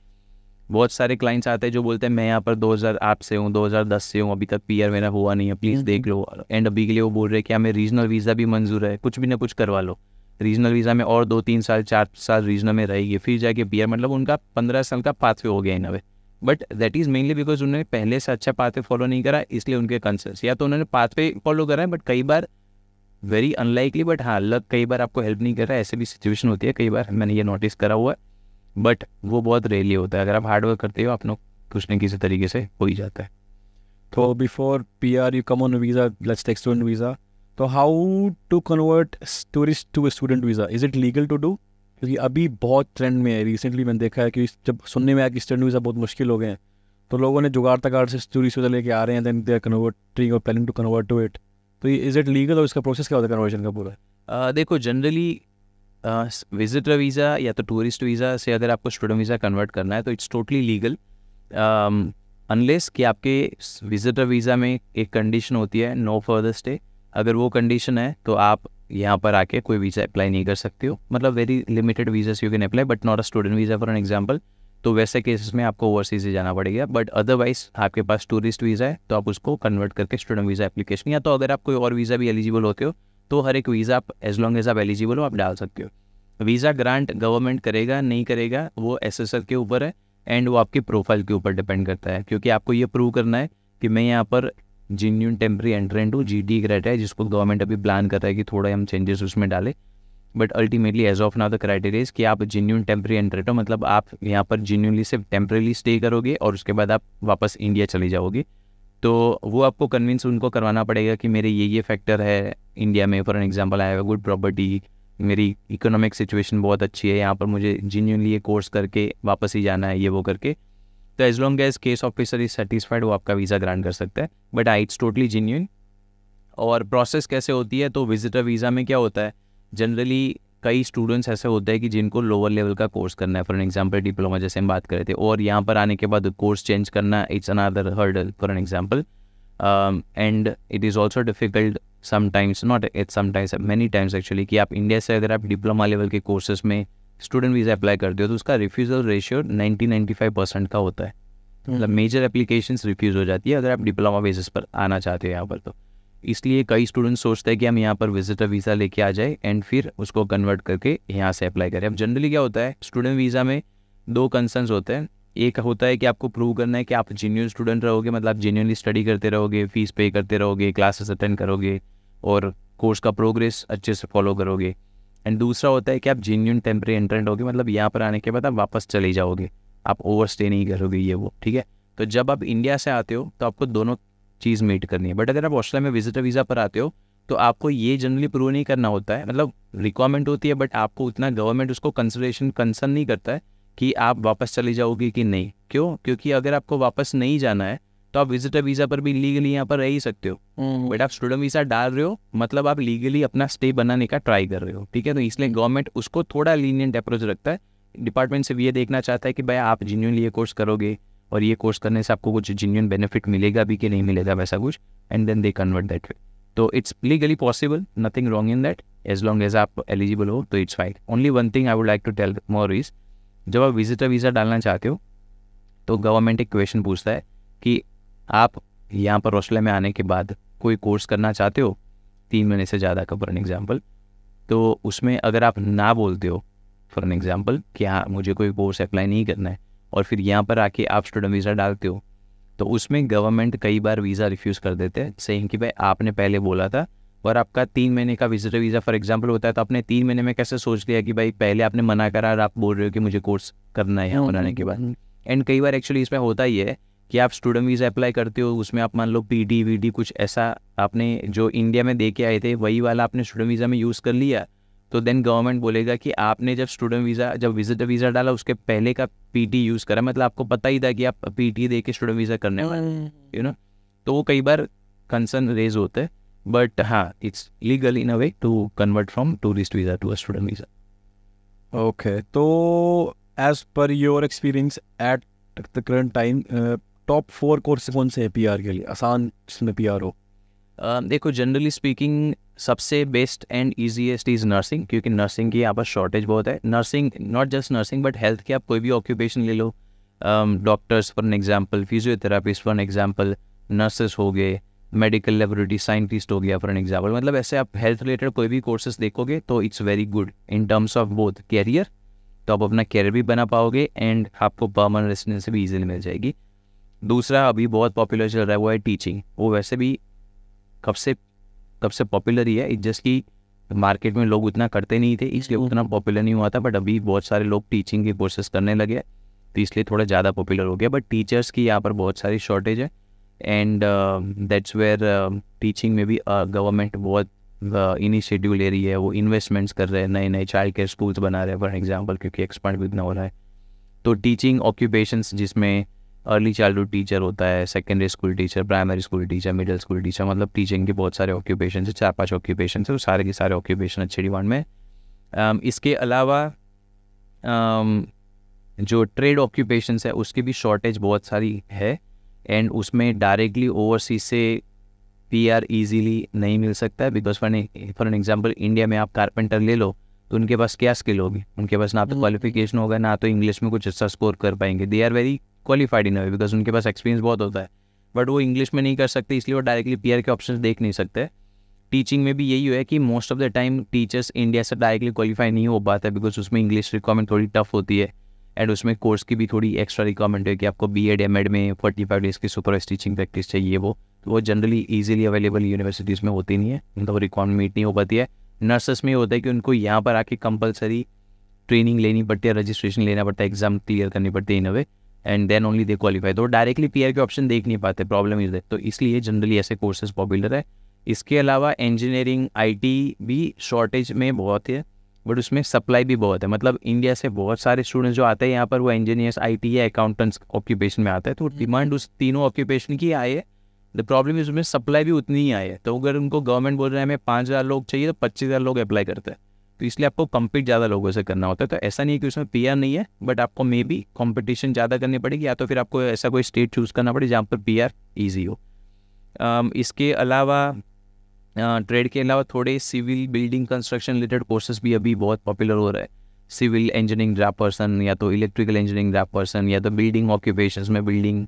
B: बहुत सारे क्लाइंट्स आते हैं जो बोलते हैं मैं यहाँ पर 2008 से हूँ, 2010 से हूँ, अभी तक PR मेरा हुआ नहीं है, प्लीज़ देख लो। एंड अभी के लिए वो बोल रहे हैं कि हमें रीजनल वीज़ा भी मंजूर है, कुछ भी ना कुछ करवा लो, रीजनल वीज़ा में और 2-3 साल 4 साल रीजनल में रहेगी, फिर जाके PR, मतलब उनका 15 साल का पाथवे हो गया in a way. But that is mainly because उन्होंने पहले से अच्छा पाथवे फॉलो नहीं करा, इसलिए उनके कंसर्न्स, या तो उन्होंने पाथवे फॉलो करा है बट कई बार वेरी अनलाइकली, बट हाँ लक कई बार आपको हेल्प नहीं कर रहा है, ऐसे भी सिचुएशन होती है कई बार, मैंने ये नोटिस करा हुआ है, बट वो बहुत रेयरली होता है। अगर आप हार्ड वर्क करते हो आप कुछ न किसी तरीके से हो ही जाता है।
A: तो before PR you come on a visa, let's take student visa. तो how to convert tourist to a student visa? Is it legal to do? क्योंकि अभी बहुत ट्रेंड में है, रिसेंटली मैंने देखा है कि जब सुनने में आया कि स्टूडेंट वीज़ा बहुत मुश्किल हो गए हैं, तो लोगों ने जुगाड़ तगाड़ से टूरिस्ट वीज़ा लेके आ रहे हैं, देन दे आर कन्वर्टिंग और planning to convert to it. तो इज इट लीगल और इसका प्रोसेस क्या होता है कन्वर्जन का पूरा?
B: देखो जनरली विजिटर वीज़ा या तो टूरिस्ट वीज़ा से अगर आपको स्टूडेंट वीज़ा कन्वर्ट करना है तो इट्स टोटली लीगल, अनलेस कि आपके विजिटर वीज़ा में एक कंडीशन होती है नो फर्दर स्टे। अगर वो कंडीशन है तो आप यहाँ पर आके कोई वीज़ा अप्लाई नहीं कर सकते हो, मतलब very limited visas you can apply but not a student visa for an example. तो वैसे केसेस में आपको ओवरसीज ही जाना पड़ेगा, बट अदरवाइज आपके पास टूरिस्ट वीज़ा है तो आप उसको कन्वर्ट करके स्टूडेंट वीज़ा एप्लीकेशन, या तो अगर आप कोई और वीज़ा भी एलिजिबल होते हो तो हर एक वीज़ा आप एज लॉन्ग एज आप एलिजिबल हो आप डाल सकते हो। वीज़ा ग्रांट गवर्नमेंट करेगा नहीं करेगा वो SSR के ऊपर है, एंड वो आपकी प्रोफाइल के ऊपर डिपेंड करता है, क्योंकि आपको ये प्रूव करना है कि मैं यहाँ पर जेन्युइन टेम्पररी एंट्रेंट हूँ। GT क्राइटेरिया है जिसको गवर्नमेंट अभी प्लान कर रहा है कि थोड़ा हम चेंजेस उसमें डाले, but ultimately as of now the criteria कि आप जेन्युइन टेम्पररी एंट्रेंट हो, मतलब आप यहाँ पर जेन्युइनली सिर्फ टेम्पररी स्टे करोगे और उसके बाद आप वापस इंडिया चले जाओगे। तो वो आपको कन्विंस उनको करवाना पड़ेगा कि मेरे ये फैक्टर है इंडिया में, for an example I have a good property, मेरी इकोनॉमिक सिचुएशन बहुत अच्छी है, यहाँ पर मुझे जेन्युइनली ये कोर्स करके वापस ही जाना है, ये वो करके। तो as long as case officer is satisfied वो आपका वीज़ा ग्रांट कर सकता है, बट इट्स टोटली जेन्युइन। और प्रोसेस कैसे होती है, तो विजिटर वीज़ा में क्या होता है, जनरली कई स्टूडेंट्स ऐसे होते हैं कि जिनको लोअर लेवल का कोर्स करना है, फॉर एन एग्जांपल डिप्लोमा जैसे हम बात कर रहे थे, और यहाँ पर आने के बाद कोर्स चेंज करना it's another hurdle for an example, and it is also difficult sometimes, not it's sometimes many times actually, कि आप इंडिया से अगर आप डिप्लोमा लेवल के कोर्सेज में स्टूडेंट वीज़ा अप्लाई करते हो तो उसका रिफ्यूज़ल रेशियो 90-95% का होता है, मतलब मेजर एप्लीकेशंस रिफ्यूज़ हो जाती है अगर आप डिप्लोमा बेसिस पर आना चाहते हो यहाँ पर। तो इसलिए कई स्टूडेंट्स सोचते हैं कि हम यहाँ पर विजिटर वीज़ा लेके आ जाए एंड फिर उसको कन्वर्ट करके यहाँ से अप्लाई करें। अब जनरली क्या होता है स्टूडेंट वीज़ा में दो कंसर्न्स होते हैं, एक होता है कि आपको प्रूव करना है कि आप जेन्युइन स्टूडेंट रहोगे, मतलब आप जेन्युइनली स्टडी करते रहोगे, फीस पे करते रहोगे, क्लासेस अटेंड करोगे और कोर्स का प्रोग्रेस अच्छे से फॉलो करोगे। एंड दूसरा होता है कि आप जेन्युइन टेम्पररी एंट्रेंट होगे, मतलब यहाँ पर आने के बाद आप वापस चले जाओगे, आप ओवर स्टे नहीं करोगे, ये वो ठीक है। तो जब आप इंडिया से आते हो तो आपको दोनों चीज़ मीट करनी है, बट अगर आप ऑस्ट्रेलिया में विजिटर वीज़ा पर आते हो तो आपको ये जनरली प्रूव नहीं करना होता है, मतलब रिक्वायरमेंट होती है बट आपको उतना गवर्नमेंट उसको कंसर्न नहीं करता है कि आप वापस चले जाओगे कि नहीं। क्यों? क्योंकि अगर आपको वापस नहीं जाना है तो आप विजिटर वीज़ा पर भी लीगली यहाँ पर रह ही सकते हो, बट आप स्टूडेंट वीज़ा डाल रहे हो मतलब आप लीगली अपना स्टे बनाने का ट्राई कर रहे हो, ठीक है। तो इसलिए गवर्नमेंट उसको थोड़ा लीनियंट अप्रोच रखता है, डिपार्टमेंट से भी ये देखना चाहता है कि भाई आप जेन्युइनली ये कोर्स करोगे और ये कोर्स करने से आपको कुछ जेन्युइन बेनिफिट मिलेगा भी कि नहीं मिलेगा वैसा कुछ, and then they convert that way. तो it's legally possible, nothing wrong in that, as long as आप एलिजिबल हो तो it's fine. Only one thing I would like to tell more is, जब आप विजिटर वीज़ा डालना चाहते हो तो गवर्नमेंट एक क्वेश्चन पूछता है कि आप यहाँ पर ऑस्ट्रेलिया में आने के बाद कोई कोर्स करना चाहते हो 3 महीने से ज़्यादा का फॉर एन एग्जाम्पल, तो उसमें अगर आप ना बोलते हो फॉर एन एग्जाम्पल कि हाँ मुझे कोई कोर्स अप्लाई नहीं करना है और फिर यहाँ पर आके आप स्टूडेंट वीज़ा डालते हो तो उसमें गवर्नमेंट कई बार वीज़ा रिफ्यूज़ कर देते हैं, सेइंग कि भाई आपने पहले बोला था और आपका 3 महीने का विजिटर वीज़ा फॉर एग्जांपल होता है, तो आपने 3 महीने में कैसे सोच लिया कि भाई पहले आपने मना करा और आप बोल रहे हो कि मुझे कोर्स करना है यहाँ पर आने के बाद। एंड कई बार एक्चुअली इसमें होता ही है कि आप स्टूडेंट वीज़ा अप्लाई करते हो, उसमें आप मान लो PD VD कुछ ऐसा आपने जो इंडिया में दे के आए थे वही वाला आपने स्टूडेंट वीज़ा में यूज़ कर लिया, तो देन गवर्नमेंट बोलेगा कि आपने जब स्टूडेंट वीज़ा जब विजिटर वीज़ा डाला उसके पहले का PT यूज़ करा, मतलब आपको पता ही था कि आप PT दे के स्टूडेंट वीज़ा करने वाले, यू नो। तो वो कई बार कंसर्न रेज होते हैं, बट हाँ it's legal in a way to convert from tourist visa to a student visa.
A: Okay, तो as per your experience at the current time top 4 course कौन से हैं PR के लिए आसान जिसमें PR हो?
B: देखो जनरली स्पीकिंग सबसे best and easiest is nursing, क्योंकि नर्सिंग की यहाँ पर शॉर्टेज बहुत है। Nursing not just nursing but health के आप कोई भी ऑक्यूपेशन ले लो, doctors for an example, physiotherapist for an example, nurses हो गए, मेडिकल लेबोरेटरी साइंटिस्ट हो गया फॉर एन एग्जांपल, मतलब ऐसे आप हेल्थ रिलेटेड कोई भी कोर्सेज देखोगे तो it's very good in terms of both career, तो आप अपना कैरियर भी बना पाओगे एंड आपको परमानेंट रेसिडेंसी भी ईजिली मिल जाएगी। दूसरा अभी बहुत पॉपुलर चल रहा है वो है टीचिंग, वो वैसे भी कब से तब से पॉपुलर ही है, जस्ट कि मार्केट में लोग उतना करते नहीं थे इसलिए उतना पॉपुलर नहीं हुआ था, बट अभी बहुत सारे लोग टीचिंग की कोर्सेज करने लगे तो इसलिए थोड़ा ज़्यादा पॉपुलर हो गया। बट टीचर्स की यहाँ पर बहुत सारी शॉर्टेज है एंड दैट्स वेयर टीचिंग में भी गवर्नमेंट बहुत इनिशिएटिव ले रही है, वो इन्वेस्टमेंट्स कर रहे हैं, नए नए चाइल्ड केयर स्कूल्स बना रहे हैं फॉर एग्जांपल, क्योंकि एक्सपांड भी इतना हो रहा है। तो टीचिंग ऑक्यूपेशंस जिसमें अर्ली चाइल्डहुड टीचर होता है, secondary school teacher, primary school teacher, middle school teacher, मतलब टीचिंग के बहुत सारे ऑक्यूपेशन है, 4-5 ऑक्यूपेशन है, तो सारे के सारे ऑक्यूपेशन अच्छे डिमांड में। इसके अलावा जो ट्रेड ऑक्यूपेशंस है उसकी भी शॉर्टेज बहुत सारी है एंड उसमें डायरेक्टली ओवरसीज से PR ईजीली नहीं मिल सकता है, because for an example India में आप कारपेंटर ले लो तो उनके पास क्या स्किल होगी, उनके पास ना तो क्वालिफिकेशन होगा ना तो इंग्लिश में कुछ अच्छा स्कोर कर पाएंगे। They are very qualified in a way because उनके पास एक्सपीरियंस बहुत होता है, बट वो इंग्लिश में नहीं कर सकते इसलिए वो डायरेक्टली PR के ऑप्शन देख नहीं सकते। टीचिंग में भी यही है कि most of the time teachers India से डायरेक्टली क्वालिफाई नहीं हो पाता है बिकॉज उसमें इंग्लिश रिक्वायरमेंट थोड़ी टफ होती है एंड उसमें कोर्स की भी थोड़ी एक्स्ट्रा रिक्वायरमेंट है कि आपको BEd MAd में 45 डेज़ की सुपरवाइज्ड टीचिंग प्रैक्टिस चाहिए, वो तो वो जनरली ईजिली अवेलेबल यूनिवर्सिटीज़ में होती नहीं है, मतलब वो रिक्वायरमेंट मीट नहीं हो पाती है। नर्सेस में होता है कि उनको यहाँ पर आके कंपलसरी ट्रेनिंग लेनी पड़ती है, रजिस्ट्रेशन लेना पड़ता है, एग्जाम क्लियर करनी पड़ती है in a way and then only they qualify, तो डायरेक्टली PR के ऑप्शन देख नहीं पाते, प्रॉब्लम इज दैट, तो इसलिए जनरली ऐसे कोर्सेज पॉपुलर है। इसके अलावा इंजीनियरिंग IT भी शॉर्टेज में बहुत है बट उसमें सप्लाई भी बहुत है, मतलब इंडिया से बहुत सारे स्टूडेंट्स जो आते हैं यहाँ पर वो इंजीनियर्स IT या अकाउंटेंट्स ऑक्यूपेशन में आता है, तो डिमांड उस तीनों ऑक्यूपेशन की आई है। द प्रॉब्लम इज उसमें सप्लाई भी उतनी ही आई है, तो अगर उनको गवर्नमेंट बोल रहा है हमें 5,000 लोग चाहिए तो 25,000 लोग अप्लाई करते हैं, तो इसलिए आपको कम्पीट ज़्यादा लोगों से करना होता है। तो ऐसा नहीं है कि उसमें PR नहीं है, बट आपको मे बी कॉम्पिटिशन ज़्यादा करनी पड़ेगी या तो फिर आपको ऐसा कोई स्टेट चूज़ करना पड़े जहाँ पर PR ईजी हो। इसके अलावा ट्रेड के अलावा थोड़े civil building construction related courses भी अभी बहुत पॉपुलर हो रहा है, सिविल इंजीनियरिंग ड्राफ्ट पर्सन या तो इलेक्ट्रिकल इंजीनियरिंग ड्राफ्ट पर्सन या तो बिल्डिंग ऑक्यूपेशंस में building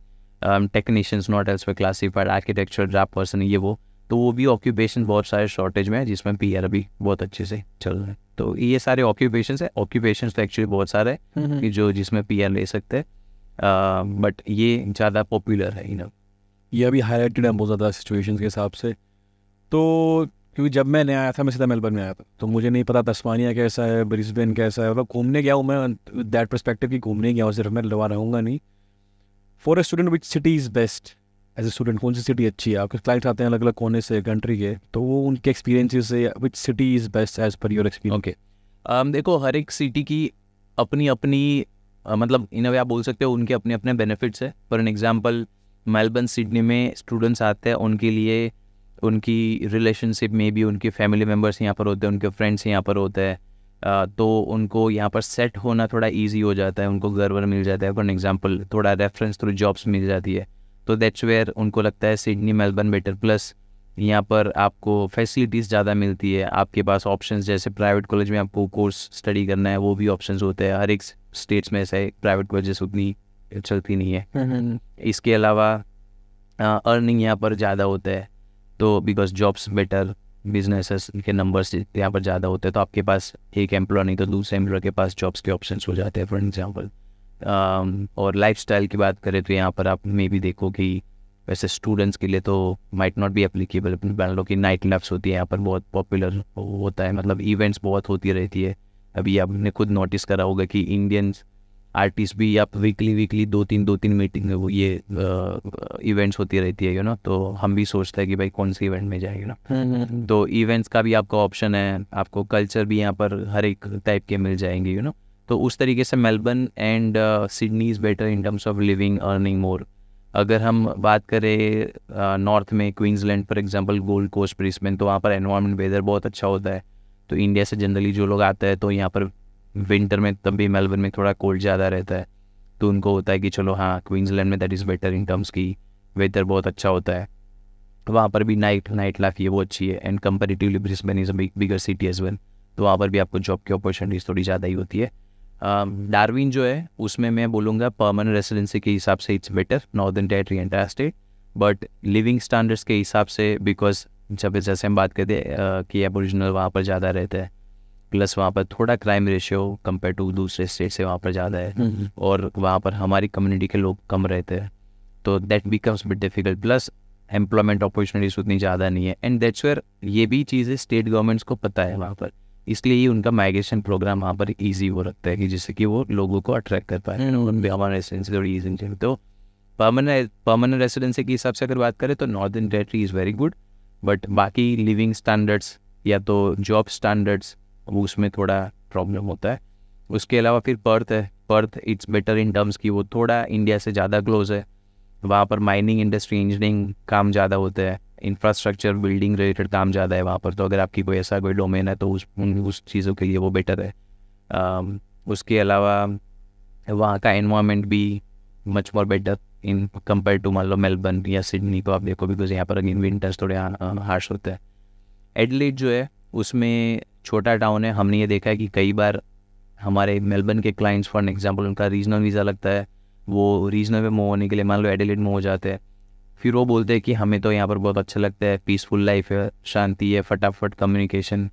B: technicians not elsewhere classified, architecture draft person, ये वो भी ऑक्यूपेशन बहुत सारे शॉर्टेज में है जिसमें PR अभी बहुत अच्छे से चल रहा है। तो ये सारे ऑक्यूपेशंस है, ऑक्यूपेशंस तो एक्चुअली बहुत सारे हैं कि जो जिसमें PR ले सकते हैं, बट ये ज़्यादा पॉपुलर है इनफ।
A: ये अभी हाईलाइटेड है बहुत ज़्यादा सिचुएशन के हिसाब से। तो क्योंकि जब मैं नया आया था, मैं सीधा मेलबर्न में आया था, तो मुझे नहीं पता तस्मानिया कैसा है, ब्रिस्बेन कैसा है, मतलब घूमने गया हूँ मैं दैट परस्पेक्टिव की घूमने गया हूँ, सिर्फ मैं लगा रहूँगा नहीं। For a student which city is best, as a student कौन सी सिटी अच्छी है? आपके क्लाइंट्स आते हैं अलग अलग कोने से कंट्री के, तो वो उनके एक्सपीरियंसेस से which city is best as per your experience.
B: Okay, देखो हर एक सिटी की अपनी अपनी मतलब इन अ वे आप बोल सकते हो उनके अपने अपने बेनिफिट्स है। For an example Melbourne Sydney में स्टूडेंट्स आते हैं, उनके लिए उनकी रिलेशनशिप में भी उनके फैमिली मेम्बर्स यहाँ पर होते हैं, उनके फ्रेंड्स यहाँ पर होते हैं, तो उनको यहाँ पर सेट होना थोड़ा इजी हो जाता है, उनको घर वर मिल जाता है, फॉर एन एग्जांपल थोड़ा रेफरेंस थ्रू जॉब्स मिल जाती है, तो दैट्स वेयर उनको लगता है सिडनी मेलबर्न बेटर। प्लस यहाँ पर आपको फैसिलिटीज़ ज़्यादा मिलती है, आपके पास ऑप्शंस जैसे प्राइवेट कॉलेज में आपको कोर्स स्टडी करना है वो भी ऑप्शंस होते हैं, हर एक स्टेट्स में ऐसे प्राइवेट कॉलेजेस उतनी चलती नहीं है। इसके अलावा अर्निंग यहाँ पर ज़्यादा होता है, तो बिकॉज जॉब्स बेटर, बिजनेसेस के नंबर्स यहाँ पर ज़्यादा होते हैं, तो आपके पास एक एम्प्लॉय नहीं तो दूसरे एम्प्लॉय के पास जॉब्स के ऑप्शंस हो जाते हैं फॉर एग्जांपल। और लाइफस्टाइल की बात करें तो यहाँ पर आप मे भी देखो कि वैसे स्टूडेंट्स के लिए तो माइट नॉट बी एप्लीकेबल, मान लो कि नाइट लाइफ्स होती है यहाँ पर बहुत पॉपुलर होता है, मतलब इवेंट्स बहुत होती रहती है। अभी आपने खुद नोटिस करा होगा कि इंडियंस आर्टिस्ट भी आप वीकली दो तीन मीटिंग वो ये इवेंट्स होती रहती है, यू नो, तो हम भी सोचते हैं कि भाई कौन से इवेंट में जाएंगे ना, तो इवेंट्स का भी आपका ऑप्शन है, आपको कल्चर भी यहाँ पर हर एक टाइप के मिल जाएंगे, यू नो, तो उस तरीके से Melbourne and Sydney is better in terms of living earning more. अगर हम बात करें नॉर्थ में Queensland for example, Gold Coast, Brisbane, तो वहाँ पर एनवायरनमेंट वेदर बहुत अच्छा होता है, तो इंडिया से जनरली जो लोग आते हैं तो यहाँ पर विंटर में तब भी मेलबर्न में थोड़ा कोल्ड ज़्यादा रहता है, तो उनको होता है कि चलो हाँ क्वींसलैंड में that is better in terms की वेदर बहुत अच्छा होता है, वहाँ पर भी नाइट लाइफ ये वो अच्छी है, and comparatively Brisbane is a bigger city as well, तो वहाँ पर भी आपको जॉब की अपॉर्चुनिटीज़ थोड़ी ज़्यादा ही होती है। डार्विन जो है उसमें मैं बोलूँगा परमानेंट रेसिडेंसी के हिसाब से it's better, northern territory entire state, but living standards के हिसाब से बिकॉज जब जैसे हम बात करते हैं कि एबोरिजिनल वहाँ पर ज़्यादा रहता है, प्लस वहाँ पर थोड़ा क्राइम रेशियो कंपेयर टू दूसरे स्टेट से वहाँ पर ज़्यादा है, और वहाँ पर हमारी कम्युनिटी के लोग कम रहते हैं, तो that becomes bit difficult. Plus employment opportunities उतनी ज़्यादा नहीं है, एंड दैट्स वेयर ये भी चीज़ें स्टेट गवर्नमेंट्स को पता है वहाँ पर, इसलिए ही उनका माइग्रेशन प्रोग्राम वहाँ पर ईजी हो रखता है कि जिससे कि वो लोगों को अट्रैक्ट कर पाए। हमारे रेसिडेंसी थोड़ी ईजी, तो परमानेंट रेसिडेंसी के हिसाब से अगर बात करें तो northern territory is very good, but बाकी लिविंग स्टैंडर्ड्स या तो जॉब स्टैंडर्ड्स वो उसमें थोड़ा प्रॉब्लम होता है। उसके अलावा फिर पर्थ है, Perth it's better in terms की वो थोड़ा इंडिया से ज़्यादा क्लोज है, वहाँ पर माइनिंग इंडस्ट्री इंजीनियरिंग काम ज़्यादा होता है, इंफ्रास्ट्रक्चर बिल्डिंग रिलेटेड काम ज़्यादा है वहाँ पर, तो अगर आपकी कोई ऐसा कोई डोमेन है तो उस चीज़ों के लिए वो बेटर है। उसके अलावा वहाँ का एनवायरनमेंट भी much more better in compare to मान लो मेलबर्न या सिडनी को आप देखो, बिकॉज यहाँ पर अगेन विंटर्स थोड़े हार्श होते हैं। एडिलेड जो है उसमें छोटा टाउन है, हमने ये देखा है कि कई बार हमारे मेलबर्न के क्लाइंट्स फॉर एग्जांपल उनका रीजनल वीज़ा लगता है, वो रीजनल में मूव होने के लिए मान लो एडिलेड मूव हो जाते हैं, फिर वो बोलते हैं कि हमें तो यहाँ पर बहुत अच्छा लगता है, पीसफुल लाइफ है, शांति है, फटाफट कम्युनिकेशन,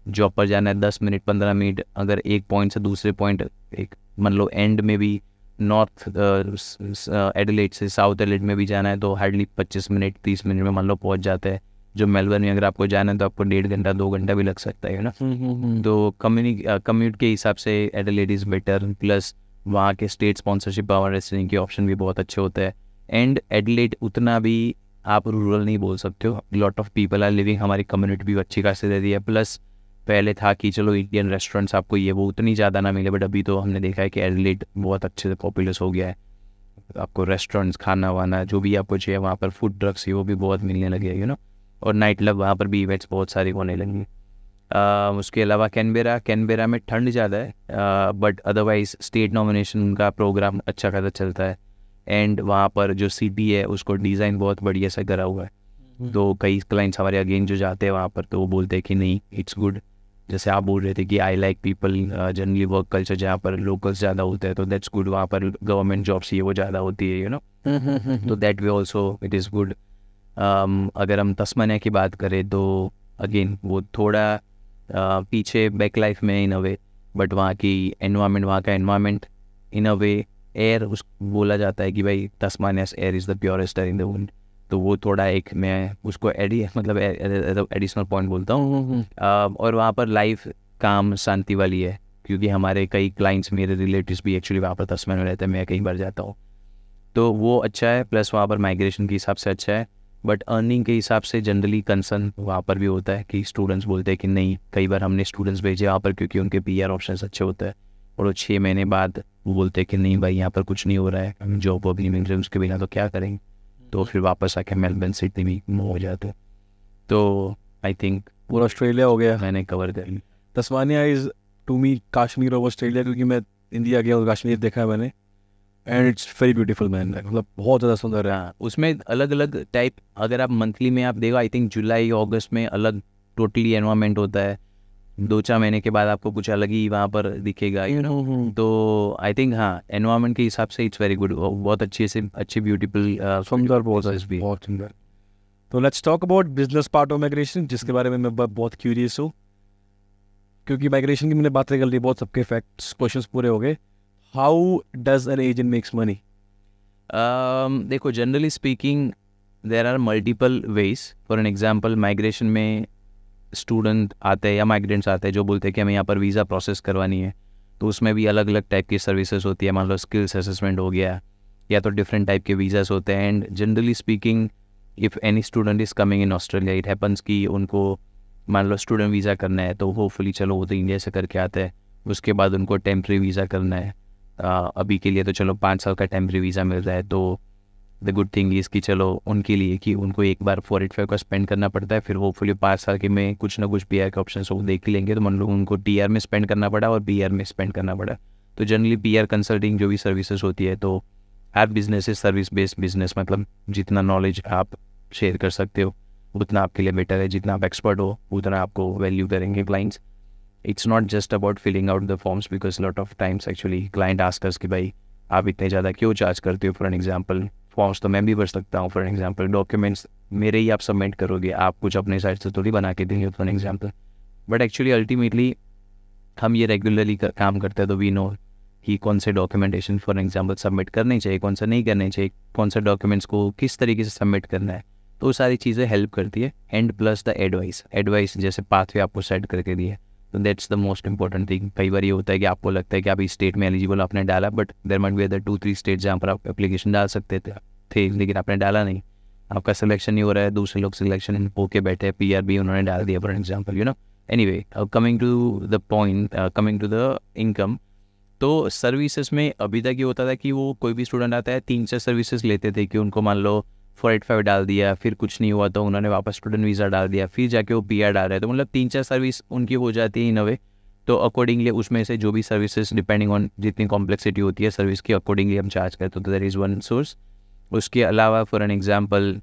B: जॉब पर जाना है 10 मिनट 15 मिनट, अगर एक पॉइंट से दूसरे पॉइंट एक मान लो एंड में भी नॉर्थ एडिलेड से साउथ एडिलेड में भी जाना है तो हार्डली 25 मिनट 30 मिनट में मान लो पहुँच जाते हैं। जो मेलबर्न में अगर आपको जाना है तो आपको 1.5 घंटा 2 घंटा भी लग सकता है ना। तो कम्यूट के हिसाब से एडिलेड इज़ बेटर, प्लस वहाँ के स्टेट स्पॉन्सरशिप पावर रेसिडेंसी के ऑप्शन भी बहुत अच्छे होते हैं, एंड एडिलेड उतना भी आप रूरल नहीं बोल सकते हो, lot of people are living, हमारी कम्युनिटी भी अच्छी खासी दे दी है। प्लस पहले था कि चलो इंडियन रेस्टोरेंट्स आपको ये वो उतनी ज़्यादा ना मिले, बट अभी तो हमने देखा है कि एडिलेड बहुत अच्छे से पॉपुलर हो गया है, आपको रेस्टोरेंट्स खाना वाना जो भी आपको चाहिए वहाँ पर, फूड ट्रक्स वो भी बहुत मिलने लगे यू नो, और नाइट क्लब वहाँ पर भी इवेंट्स बहुत सारी होने लगी। उसके अलावा कैनबेरा में ठंड ज़्यादा है, बट अदरवाइज स्टेट नॉमिनेशन का प्रोग्राम अच्छा खासा चलता है, एंड वहाँ पर जो सिटी है उसको डिज़ाइन बहुत बढ़िया से करा हुआ है। तो कई क्लाइंट्स हमारे अगेन जो जाते हैं वहाँ पर तो वो बोलते हैं कि नहीं इट्स गुड, जैसे आप बोल रहे थे कि I like people generally work culture जहाँ पर लोकल्स ज़्यादा होते हैं, तो दैट्स गुड, वहाँ पर गवर्नमेंट जॉब्स ये वो ज़्यादा होती है यू नो, तो that way also it is good. अगर हम तस्मानिया की बात करें तो अगेन वो थोड़ा पीछे बैक लाइफ में इन अ वे, बट वहाँ का environment in a way, air उस बोला जाता है कि भाई Tasmania's air is the purest air in the world, तो वो थोड़ा एक मैं उसको एडिशनल पॉइंट बोलता हूँ। और वहाँ पर लाइफ काम शांति वाली है, क्योंकि हमारे कई क्लाइंट्स मेरे रिलेटिव्स भी एक्चुअली वहाँ पर तस्मानिया में रहते हैं, मैं कई बार जाता हूँ, तो वो अच्छा है। प्लस वहाँ पर माइग्रेशन के हिसाब से अच्छा है, बट अर्निंग के हिसाब से जनरली कंसर्न वहाँ पर भी होता है कि स्टूडेंट्स बोलते हैं कि नहीं, कई बार हमने स्टूडेंट्स भेजे वहाँ पर क्योंकि उनके PR ऑप्शंस अच्छे होते हैं, और वो 6 महीने बाद वो बोलते हैं कि नहीं भाई यहाँ पर कुछ नहीं हो रहा है, हम जॉब अभी मिल रहे उसके बिना तो क्या करेंगे, तो फिर वापस आके मेलबर्न सिडनी में मूव हो जाते हैं। तो आई थिंक
A: पूरा ऑस्ट्रेलिया हो गया
B: मैंने कवर कर लिया।
A: Tasmania is to me Kashmir of Australia, क्योंकि मैं इंडिया गया और कश्मीर देखा है मैंने, and it's very beautiful man, मतलब बहुत ज़्यादा सुंदर है।
B: उसमें अलग अलग टाइप, अगर आप मंथली में आप देखो आई थिंक जुलाई अगस्त में अलग टोटली एनवायरनमेंट होता है, 2-4 महीने के बाद आपको कुछ अलग ही वहाँ पर दिखेगा यू नो, तो आई थिंक हाँ एनवायरनमेंट के हिसाब से इट्स वेरी गुड, बहुत अच्छी ब्यूटीफुल
A: सुंदर बहुत सुंदर। तो let's talk about business part of migration, जिसके बारे में मैं बहुत क्यूरियस हूँ, क्योंकि माइग्रेशन की मैंने बातें कर ली, बहुत सबके फैक्ट्स क्वेश्चंस पूरे हो गए। How does an agent makes money?
B: देखो generally speaking there are multiple ways. For an example migration में स्टूडेंट आते हैं या माइग्रेंट्स आते हैं जो बोलते हैं कि हमें यहाँ पर वीज़ा प्रोसेस करवानी है, तो उसमें भी अलग अलग टाइप की सर्विसेज होती है, मान लो स्किल्स असेसमेंट हो गया या तो डिफरेंट टाइप के वीज़ास होते हैं। And generally speaking if any student is coming in Australia, it happens कि उनको मान लो स्टूडेंट वीज़ा करना है, तो होपफुली चलो वो तो इंडिया से करके आते हैं, उसके बाद उनको टेम्प्रेरी वीज़ा करना है, अभी के लिए तो चलो 5 साल का टेम्प्रेरी वीज़ा मिल रहा है, तो द गुड थिंग इज़ कि चलो उनके लिए कि उनको एक बार 485 का स्पेंड करना पड़ता है, फिर होपफुली 5 साल के में कुछ ना कुछ PR के ऑप्शन वो देख लेंगे, तो मान लो उनको TR में स्पेंड करना पड़ा और PR में स्पेंड करना पड़ा। तो जनरली PR कंसल्टिंग जो भी सर्विसेज होती है, तो आप business is service based business, मतलब जितना नॉलेज आप शेयर कर सकते हो उतना आपके लिए बेटर है, जितना आप एक्सपर्ट हो उतना आपको वैल्यू करेंगे clients. It's not just about filling out the forms, because lot of times actually client askers कि भाई आप इतने ज़्यादा क्यों चार्ज करते हो। फॉर एन एग्जाम्पल फॉर्म्स तो मैं भी भर सकता हूँ, फॉर एन एग्जाम्पल डॉक्यूमेंट्स मेरे ही आप सबमिट करोगे, आप कुछ अपने साइड से थोड़ी बना के देंगे for an example, but actually ultimately हम ये रेगुलरली काम करते हैं, तो वी नो कि कौन से डॉक्यूमेंटेशन फॉर एग्जाम्पल सबमिट करने चाहिए, कौन सा नहीं करने चाहिए, कौन से डॉक्यूमेंट्स को किस तरीके से सबमिट करना है। तो वो सारी चीज़ें हेल्प करती है। एंड प्लस द एडवाइस जैसे पाथवे आपको सेट करके दिए, तो that's the most important thing. कई बार ये होता है कि आपको लगता है कि आप इस स्टेट में एलिजिबल आपने डाला, but there might be other 2-3 state जहाँ पर आप एप्लीकेशन डाल सकते थे लेकिन आपने डाला नहीं, आपका सिलेक्शन नहीं हो रहा है, दूसरे लोग सिलेक्शन होके बैठे हैं, PRB उन्होंने डाल दिया for example, you know. Anyway, coming to the point, coming to the income, तो सर्विसेज में अभी तक ये होता था कि वो कोई भी स्टूडेंट आता है 3-4 सर्विसेज लेते थे कि उनको मान लो 485 डाल दिया, फिर कुछ नहीं हुआ तो उन्होंने वापस स्टूडेंट वीज़ा डाल दिया, फिर जाके वो PR डाल रहे हैं, तो मतलब 3-4 सर्विस उनकी हो जाती है इन अ वे। तो अकॉर्डिंगली उसमें से जो भी सर्विसेज डिपेंडिंग ऑन जितनी कॉम्प्लेक्सिटी होती है सर्विस की, अकॉर्डिंगली हम चार्ज करते हैं, तो दैट इज़ वन सोर्स। उसके अलावा फॉर एन एग्जाम्पल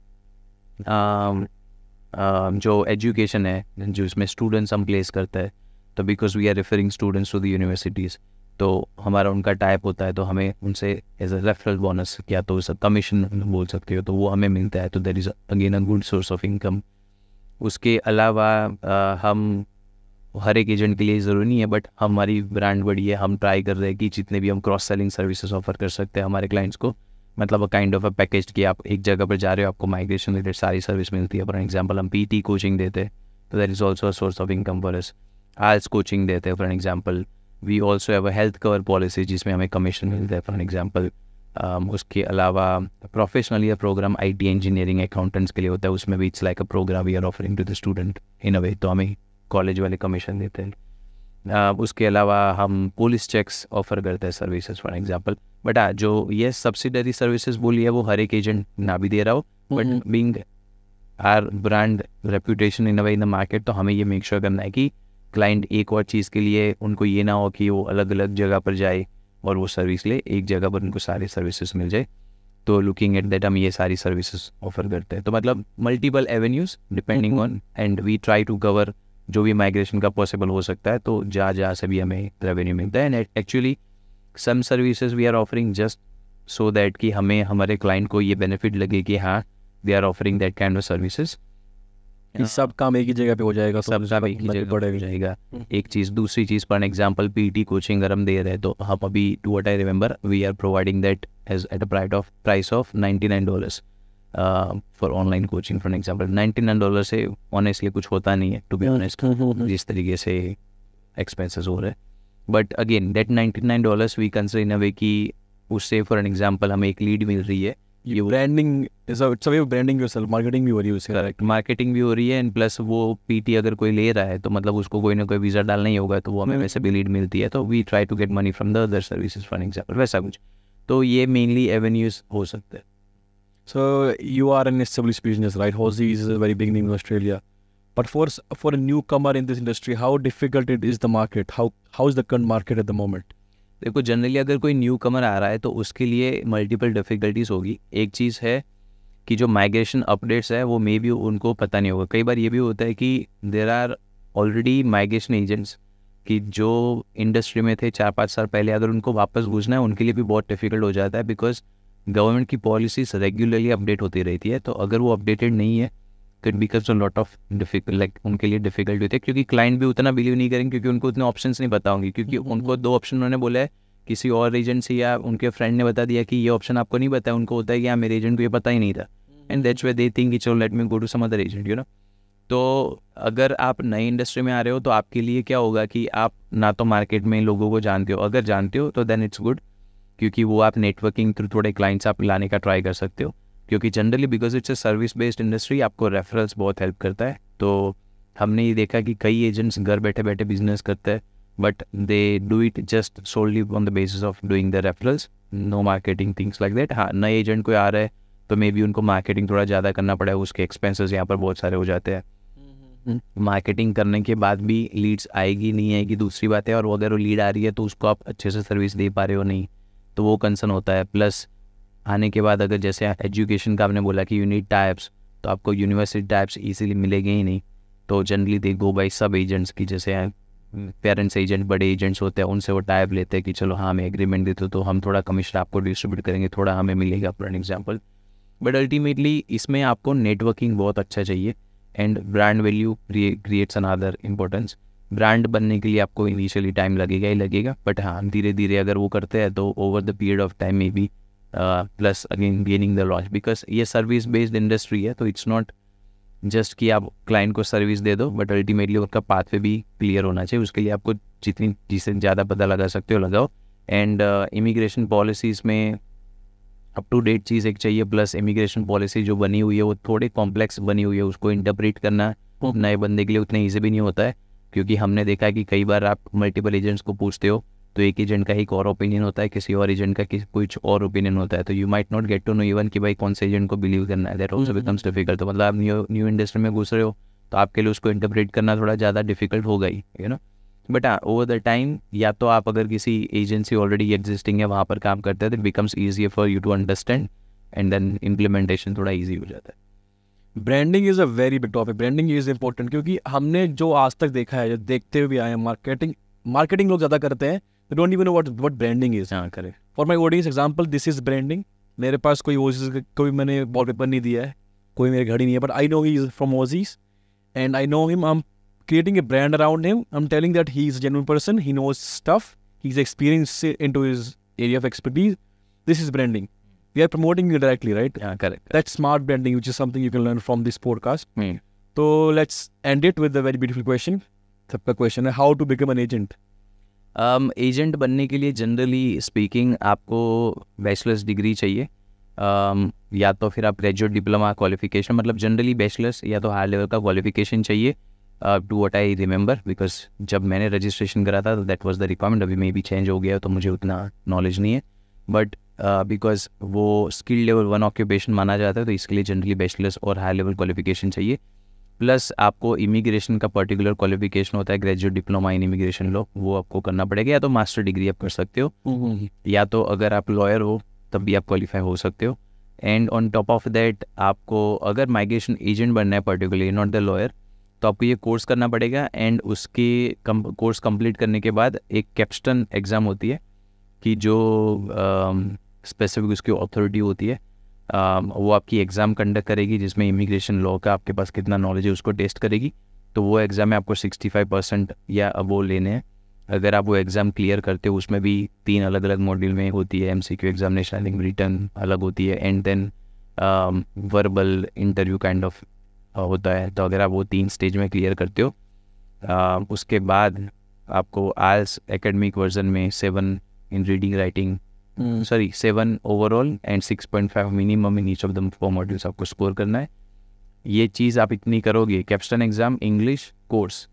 B: जो एजुकेशन है जो इसमें स्टूडेंट्स हम प्लेस करता है, तो because we are referring students to the universities, तो हमारा उनका टाइप होता है, तो हमें उनसे एज अ रेफरल बोनस या तो कमीशन बोल सकते हो, तो वो हमें मिलता है, तो that is again a good source of income. उसके अलावा हम हर एक एजेंट के लिए ज़रूरी नहीं है, बट हमारी ब्रांड बड़ी है, हम ट्राई कर रहे हैं कि जितने भी हम क्रॉस सेलिंग सर्विसेज ऑफर कर सकते हैं हमारे क्लाइंट्स को, मतलब काइंड ऑफ अ पैकेज कि आप एक जगह पर जा रहे हो, आपको माइग्रेशन रिलेटेड सारी सर्विस मिलती है। फॉर एग्जांपल हम PT कोचिंग देते हैं, तो that is also a source of income for us. IELTS coaching देते हैं for example. We also have a health cover policy जिसमें हमें कमीशन मिलता है फॉर एग्जांपल। उसके अलावा professionally program IT engineering accountants के लिए होता है, उसमें भी it's like a program we are offering to the student in a way, तो हमें कॉलेज वाले कमीशन देते हैं। उसके अलावा हम पुलिस चेक्स ऑफर करते हैं सर्विसेज फॉर एग्जांपल। बट जो ये सब्सिडरी सर्विसेज बोली है वो हर एक एजेंट ना भी दे रहा हो, but being our brand reputation in a way in the market, तो हमें ये मेक श्योर करना है कि क्लाइंट एक और चीज़ के लिए उनको ये ना हो कि वो अलग अलग जगह पर जाए और वो सर्विस ले, एक जगह पर उनको सारी सर्विसेज मिल जाए। तो लुकिंग एट दैट हम ये सारी सर्विसेज ऑफर करते हैं, तो मतलब multiple avenues depending on, and we try to cover जो भी माइग्रेशन का पॉसिबल हो सकता है, तो जहाँ से भी हमें रेवेन्यू मिलता है। And actually some services we are offering just so that कि हमें हमारे क्लाइंट को ये बेनिफिट लगे कि हाँ they are offering that kind of services,
A: सब काम एक ही जगह पे हो जाएगा,
B: सब काम एक ही जगह हो जाएगा। एक चीज़, दूसरी चीज़ फॉर एग्जांपल PT कोचिंग अगर हम दे रहे हैं, तो हम अभी to what I remember we are providing that as at a price of $99 for online coaching for example. $99 से ऑनेस्टली कुछ होता नहीं है टू बी ऑनेस्ट, जिस तरीके से एक्सपेंसेस हो रहे हैं। But again that $99 we consider in a way कि उससे फॉर एन एग्जांपल हमें एक लीड मिल रही है,
A: ये branding it's a way of branding yourself, marketing भी हो रही है उससे।
B: करेक्ट, मार्केटिंग भी हो रही है, एंड प्लस वो PT अगर कोई ले रहा है तो मतलब उसको कोई ना कोई वीज़ा डालना ही होगा, तो वो हमें वैसे भी लीड मिलती है, तो we try to get money from the other services for example, वैसा कुछ। तो ये मेनली एवेन्यूज हो सकते हैं।
A: So you are an established business, right? Hozi is a very big name in Australia. But for a newcomer in this industry, how difficult it is the market? How is the current market at the moment?
B: देखो generally अगर कोई new कमर आ रहा है तो उसके लिए multiple difficulties होगी। एक चीज़ है कि जो माइग्रेशन अपडेट्स है वो मे भी उनको पता नहीं होगा। कई बार ये भी होता है कि there are already migration agents कि जो इंडस्ट्री में थे 4-5 साल पहले, अगर उनको वापस घुसना है उनके लिए भी बहुत डिफ़िकल्ट हो जाता है, बिकॉज गवर्नमेंट की पॉलिसीज रेगुलरली अपडेट होती रहती है, तो अगर वो अपडेटेड नहीं है तो it becomes a lot of difficult, like उनके लिए डिफिकल्ट होती है, क्योंकि क्लाइंट भी उतना बिलीव नहीं करेंगे, क्योंकि उनको उतने ऑप्शंस नहीं पता होंगे, क्योंकि उनको 2 ऑप्शन उन्होंने बोला है, किसी और एजेंट से या उनके फ्रेंड ने बता दिया कि ये ऑप्शन आपको नहीं पता है, उनको होता है कि हाँ मेरे एजेंट को ये पता ही नहीं था, and that's why they think कि चलो let me go to some other agent, you know. तो अगर आप नई इंडस्ट्री में आ रहे हो तो आपके लिए क्या होगा कि आप ना तो मार्केट में लोगों को जानते हो, अगर जानते हो तो देन इट्स गुड, क्योंकि वो आप नेटवर्किंग थ्रू थोड़े क्लाइंट्स आप लाने का ट्राई कर सकते हो, क्योंकि generally because it's a service based industry आपको रेफरल्स बहुत हेल्प करता है। तो हमने ये देखा कि कई एजेंट्स घर बैठे बैठे बिजनेस करते हैं, but they do it just solely on the basis of doing the referrals, no marketing things like that. हाँ, नए एजेंट कोई आ रहा है तो मे बी उनको मार्केटिंग थोड़ा ज़्यादा करना पड़े, उसके एक्सपेंसेस यहाँ पर बहुत सारे हो जाते हैं। मार्केटिंग करने के बाद भी लीड्स आएगी नहीं आएगी दूसरी बात है, और वो अगर वो लीड आ रही है तो उसको आप अच्छे से सर्विस दे पा रहे हो नहीं, तो वो कंसर्न होता है। प्लस आने के बाद अगर जैसे एजुकेशन का आपने बोला कि यू नीड टाइप्स, तो आपको यूनिवर्सिटी टाइप्स इजीली मिलेंगे ही नहीं, तो जनरली दे गो बाई सब एजेंट्स की, जैसे पेरेंट्स एजेंट बड़े एजेंट्स होते हैं उनसे वो टाइप लेते हैं कि चलो हाँ हमें एग्रीमेंट देते हो तो हम थोड़ा कमीशन आपको डिस्ट्रीब्यूट करेंगे, थोड़ा हमें मिलेगा for an example. But ultimately इसमें आपको नेटवर्किंग बहुत अच्छा चाहिए, and brand value creates another importance. Brand बनने के लिए आपको इनिशियली टाइम लगेगा ही लगेगा, बट हाँ धीरे धीरे अगर वो करते हैं तो over the period of time में भी plus again gaining the launch, because ये सर्विस बेस्ड इंडस्ट्री है, तो इट्स नॉट जस्ट कि आप क्लाइंट को सर्विस दे दो, बट अल्टीमेटली उनका पाथवे भी क्लियर होना चाहिए। उसके लिए आपको जिसे ज़्यादा पता लगा सकते हो लगाओ। एंड इमिग्रेशन पॉलिसीज़ में अप टू डेट चीज़ एक चाहिए, प्लस इमिग्रेशन पॉलिसी जो बनी हुई है वो थोड़ी कॉम्प्लेक्स बनी हुई है, उसको इंटरप्रेट करना नए बंदे के लिए उतना ईजी भी नहीं होता है, क्योंकि हमने देखा है कि कई बार आप मल्टीपल एजेंट्स को पूछते हो तो एक एजेंट का एक और ओपिनियन होता है, किसी और एजेंट का कुछ और ओपिनियन होता है, तो you might not get to know even कि भाई कौन से एजेंट को बिलीव करना है। That also becomes difficult. तो मतलब आप न्यू इंडस्ट्री में घुस रहे हो तो आपके लिए उसको इंटरप्रेट करना थोड़ा ज़्यादा डिफिकल्ट होगा ही, you know. But over the time, या तो आप अगर किसी एजेंसी ऑलरेडी एग्जिस्टिंग है वहाँ पर काम करते हैं, तो it becomes easier for you to understand, and then implementation थोड़ा ईजी हो जाता है।
A: Branding is a very big topic. Branding is important, क्योंकि हमने जो आज तक देखा है, जो देखते हुए भी आए हैं, मार्केटिंग लोग ज़्यादा करते हैं, they don't even know what branding is.
B: हाँ, correct.
A: For my audience example, this is branding. मेरे पास कोई मैंने वॉलपेपर नहीं दिया है, कोई मेरी घड़ी नहीं है, but I know he is from Aussies and I know him. I'm creating a brand around him. I'm telling that he is a genuine person. He knows stuff. He's experienced into his area of expertise. This is branding. We are promoting you directly, right?
B: Yeah, correct.
A: That's smart branding, which is something you can learn from this podcast. So let's end it with a very beautiful question. सबका question है, how to become an agent?
B: Agent बनने के लिए generally speaking आपको bachelors degree चाहिए, या तो फिर आप ग्रेजुएट डिप्लोमा क्वालिफिकेशन, मतलब जनरली बैचलर्स या तो हायर लेवल का क्वालिफिकेशन चाहिए, to what I remember, because जब मैंने रजिस्ट्रेशन करा था तो दैट वाज द रिक्वायरमेंट। अभी मे भी चेंज हो गया तो मुझे उतना नॉलेज नहीं है, बट बिकॉज वो स्किल लेवल 1 ऑक्यूपेशन माना जाता है, तो इसके लिए जनरली बैचलर्स और हायर लेवल क्वालिफिकेशन चाहिए। प्लस आपको इमिग्रेशन का पर्टिकुलर क्वालिफिकेशन होता है, graduate diploma in immigration law, वो आपको करना पड़ेगा, या तो मास्टर डिग्री आप कर सकते हो, या तो अगर आप लॉयर हो तब भी आप क्वालिफाई हो सकते हो। And on top of that, आपको अगर माइग्रेशन एजेंट बनना है पर्टिकुलरली, नॉट द लॉयर, तो आपको ये कोर्स करना पड़ेगा। एंड उसके कोर्स कंप्लीट करने के बाद एक कैप्स्टन एग्ज़ाम होती है, कि जो स्पेसिफिक उसकी अथॉरिटी होती है, वो आपकी एग्ज़ाम कंडक्ट करेगी, जिसमें इमिग्रेशन लॉ का आपके पास कितना नॉलेज है उसको टेस्ट करेगी। तो वो एग्ज़ाम में आपको 65% या अबोव लेने हैं। अगर आप वो एग्ज़ाम क्लियर करते हो, उसमें भी 3 अलग अलग मॉड्यूल में होती है, MCQ examination, I think return अलग होती है, and then verbal interview kind of होता है। तो अगर आप वो 3 स्टेज में क्लियर करते हो, उसके बाद आपको IELTS एकेडमिक वर्जन में 7 इन reading writing, 7 overall and 6.5 minimum in each of the 4 modules आपको स्कोर करना है। ये चीज़ आप इतनी करोगे, कैप्स्टन एग्ज़ाम, इंग्लिश कोर्स,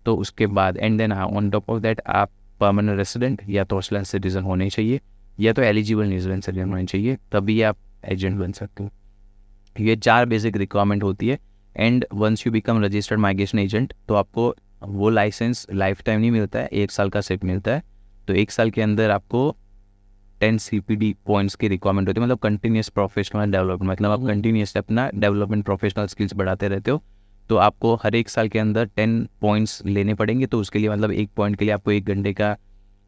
B: तो उसके बाद and then on top of that आप परमानेंट रेसिडेंट या तो ऑस्ट्रेलियन सिटीजन होने चाहिए, या तो एलिजिबल न्यूजीलैंड सिटीजन होने चाहिए, तभी आप एजेंट बन सकते हो। ये 4 बेसिक रिक्वायरमेंट होती है। And once you become registered migration agent, तो आपको वो लाइसेंस लाइफ टाइम नहीं मिलता है, 1 साल का सिर्फ मिलता है। तो 1 साल के अंदर आपको 10 CPD पॉइंट्स की रिक्वायरमेंट होती है, मतलब कंटिन्यूस प्रोफेशनल डेवलपमेंट, मतलब आप कंटिन्यूस अपना डेवलपमेंट प्रोफेशनल स्किल्स बढ़ाते रहते हो। तो आपको हर 1 साल के अंदर 10 पॉइंट्स लेने पड़ेंगे। तो उसके लिए मतलब 1 पॉइंट के लिए आपको 1 घंटे का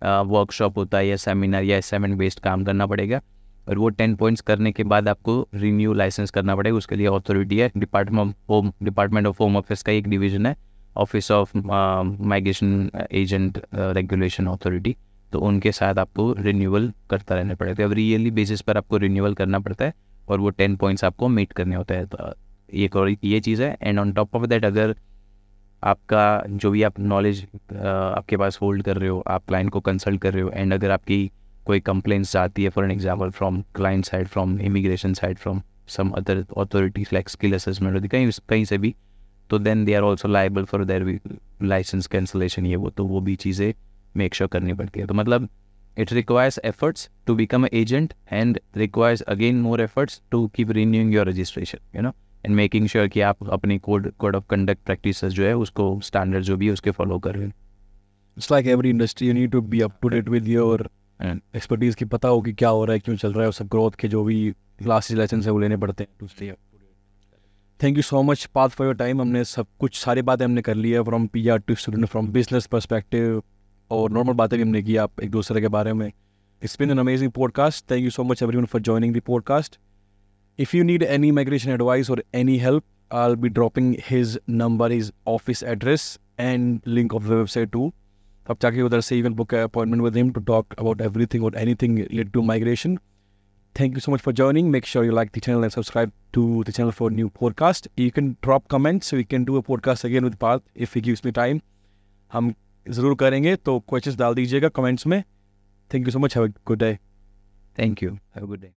B: वर्कशॉप होता है, या सेमिनार या असाइनमेंट बेस्ड काम करना पड़ेगा। और वो 10 पॉइंट्स करने के बाद आपको रिन्यू लाइसेंस करना पड़ेगा। उसके लिए अथॉरिटी है, डिपार्टमेंट ऑफ होम ऑफिस का एक डिवीजन है, office of migration agent regulation authority, तो उनके साथ आपको रिन्यूअल करता रहना पड़ेगा। अब ईयरली बेसिस पर आपको रिन्यूअल करना पड़ता है, और वो 10 पॉइंट्स आपको मीट करने होता है। तो ये चीज़ है। And on top of that, अगर आपका जो भी आप नॉलेज आपके पास होल्ड कर रहे हो, आप क्लाइंट को कंसल्ट कर रहे हो, एंड अगर आपकी कोई कंप्लेंट्स आती है, for an example from client side, from immigration side, from some other authorities like skill assessment, कहीं से भी, तो then they are also liable for their licence cancellation, ये वो, तो वो भी चीज़ें मेक श्योर करनी पड़ती है। तो मतलब it requires efforts to become a agent, and requires again more efforts to keep renewing your registration, you know, and making sure कि आप अपनी कोड ऑफ कंडक्ट प्रैक्टिसेस जो है उसको, स्टैंडर्ड जो भी है उसके फॉलो कर रहे हैं।
A: It's like every industry, you need to be up to date with your expertise, की पता हो कि क्या हो रहा है, क्यों चल रहा है, सब ग्रोथ के जो भी क्लासेस लाइसेंस है वो लेने पड़ते हैं to stay up to date. Thank you so much Parth for your time. हमने सब कुछ, सारी बातें हमने कर ली है, from PR to student, from business perspective, और नॉर्मल बातें भी हमने की आप एक दूसरे के बारे में। It's been an amazing podcast. Thank you so much everyone for joining the podcast. If you need any migration advice or any help, I'll be dropping his number, his office address and link of the website too. आप जाके उधर से even book an appointment with him to talk about everything or anything related to migration. thank you so much for joining. Make sure you like the channel and subscribe to the channel for new podcast. You can drop comments so we can do a podcast again with Parth if he gives me time. हम ज़रूर करेंगे, तो questions डाल दीजिएगा comments में. Thank you so much. Have a good day.
B: Thank you. Have a good day.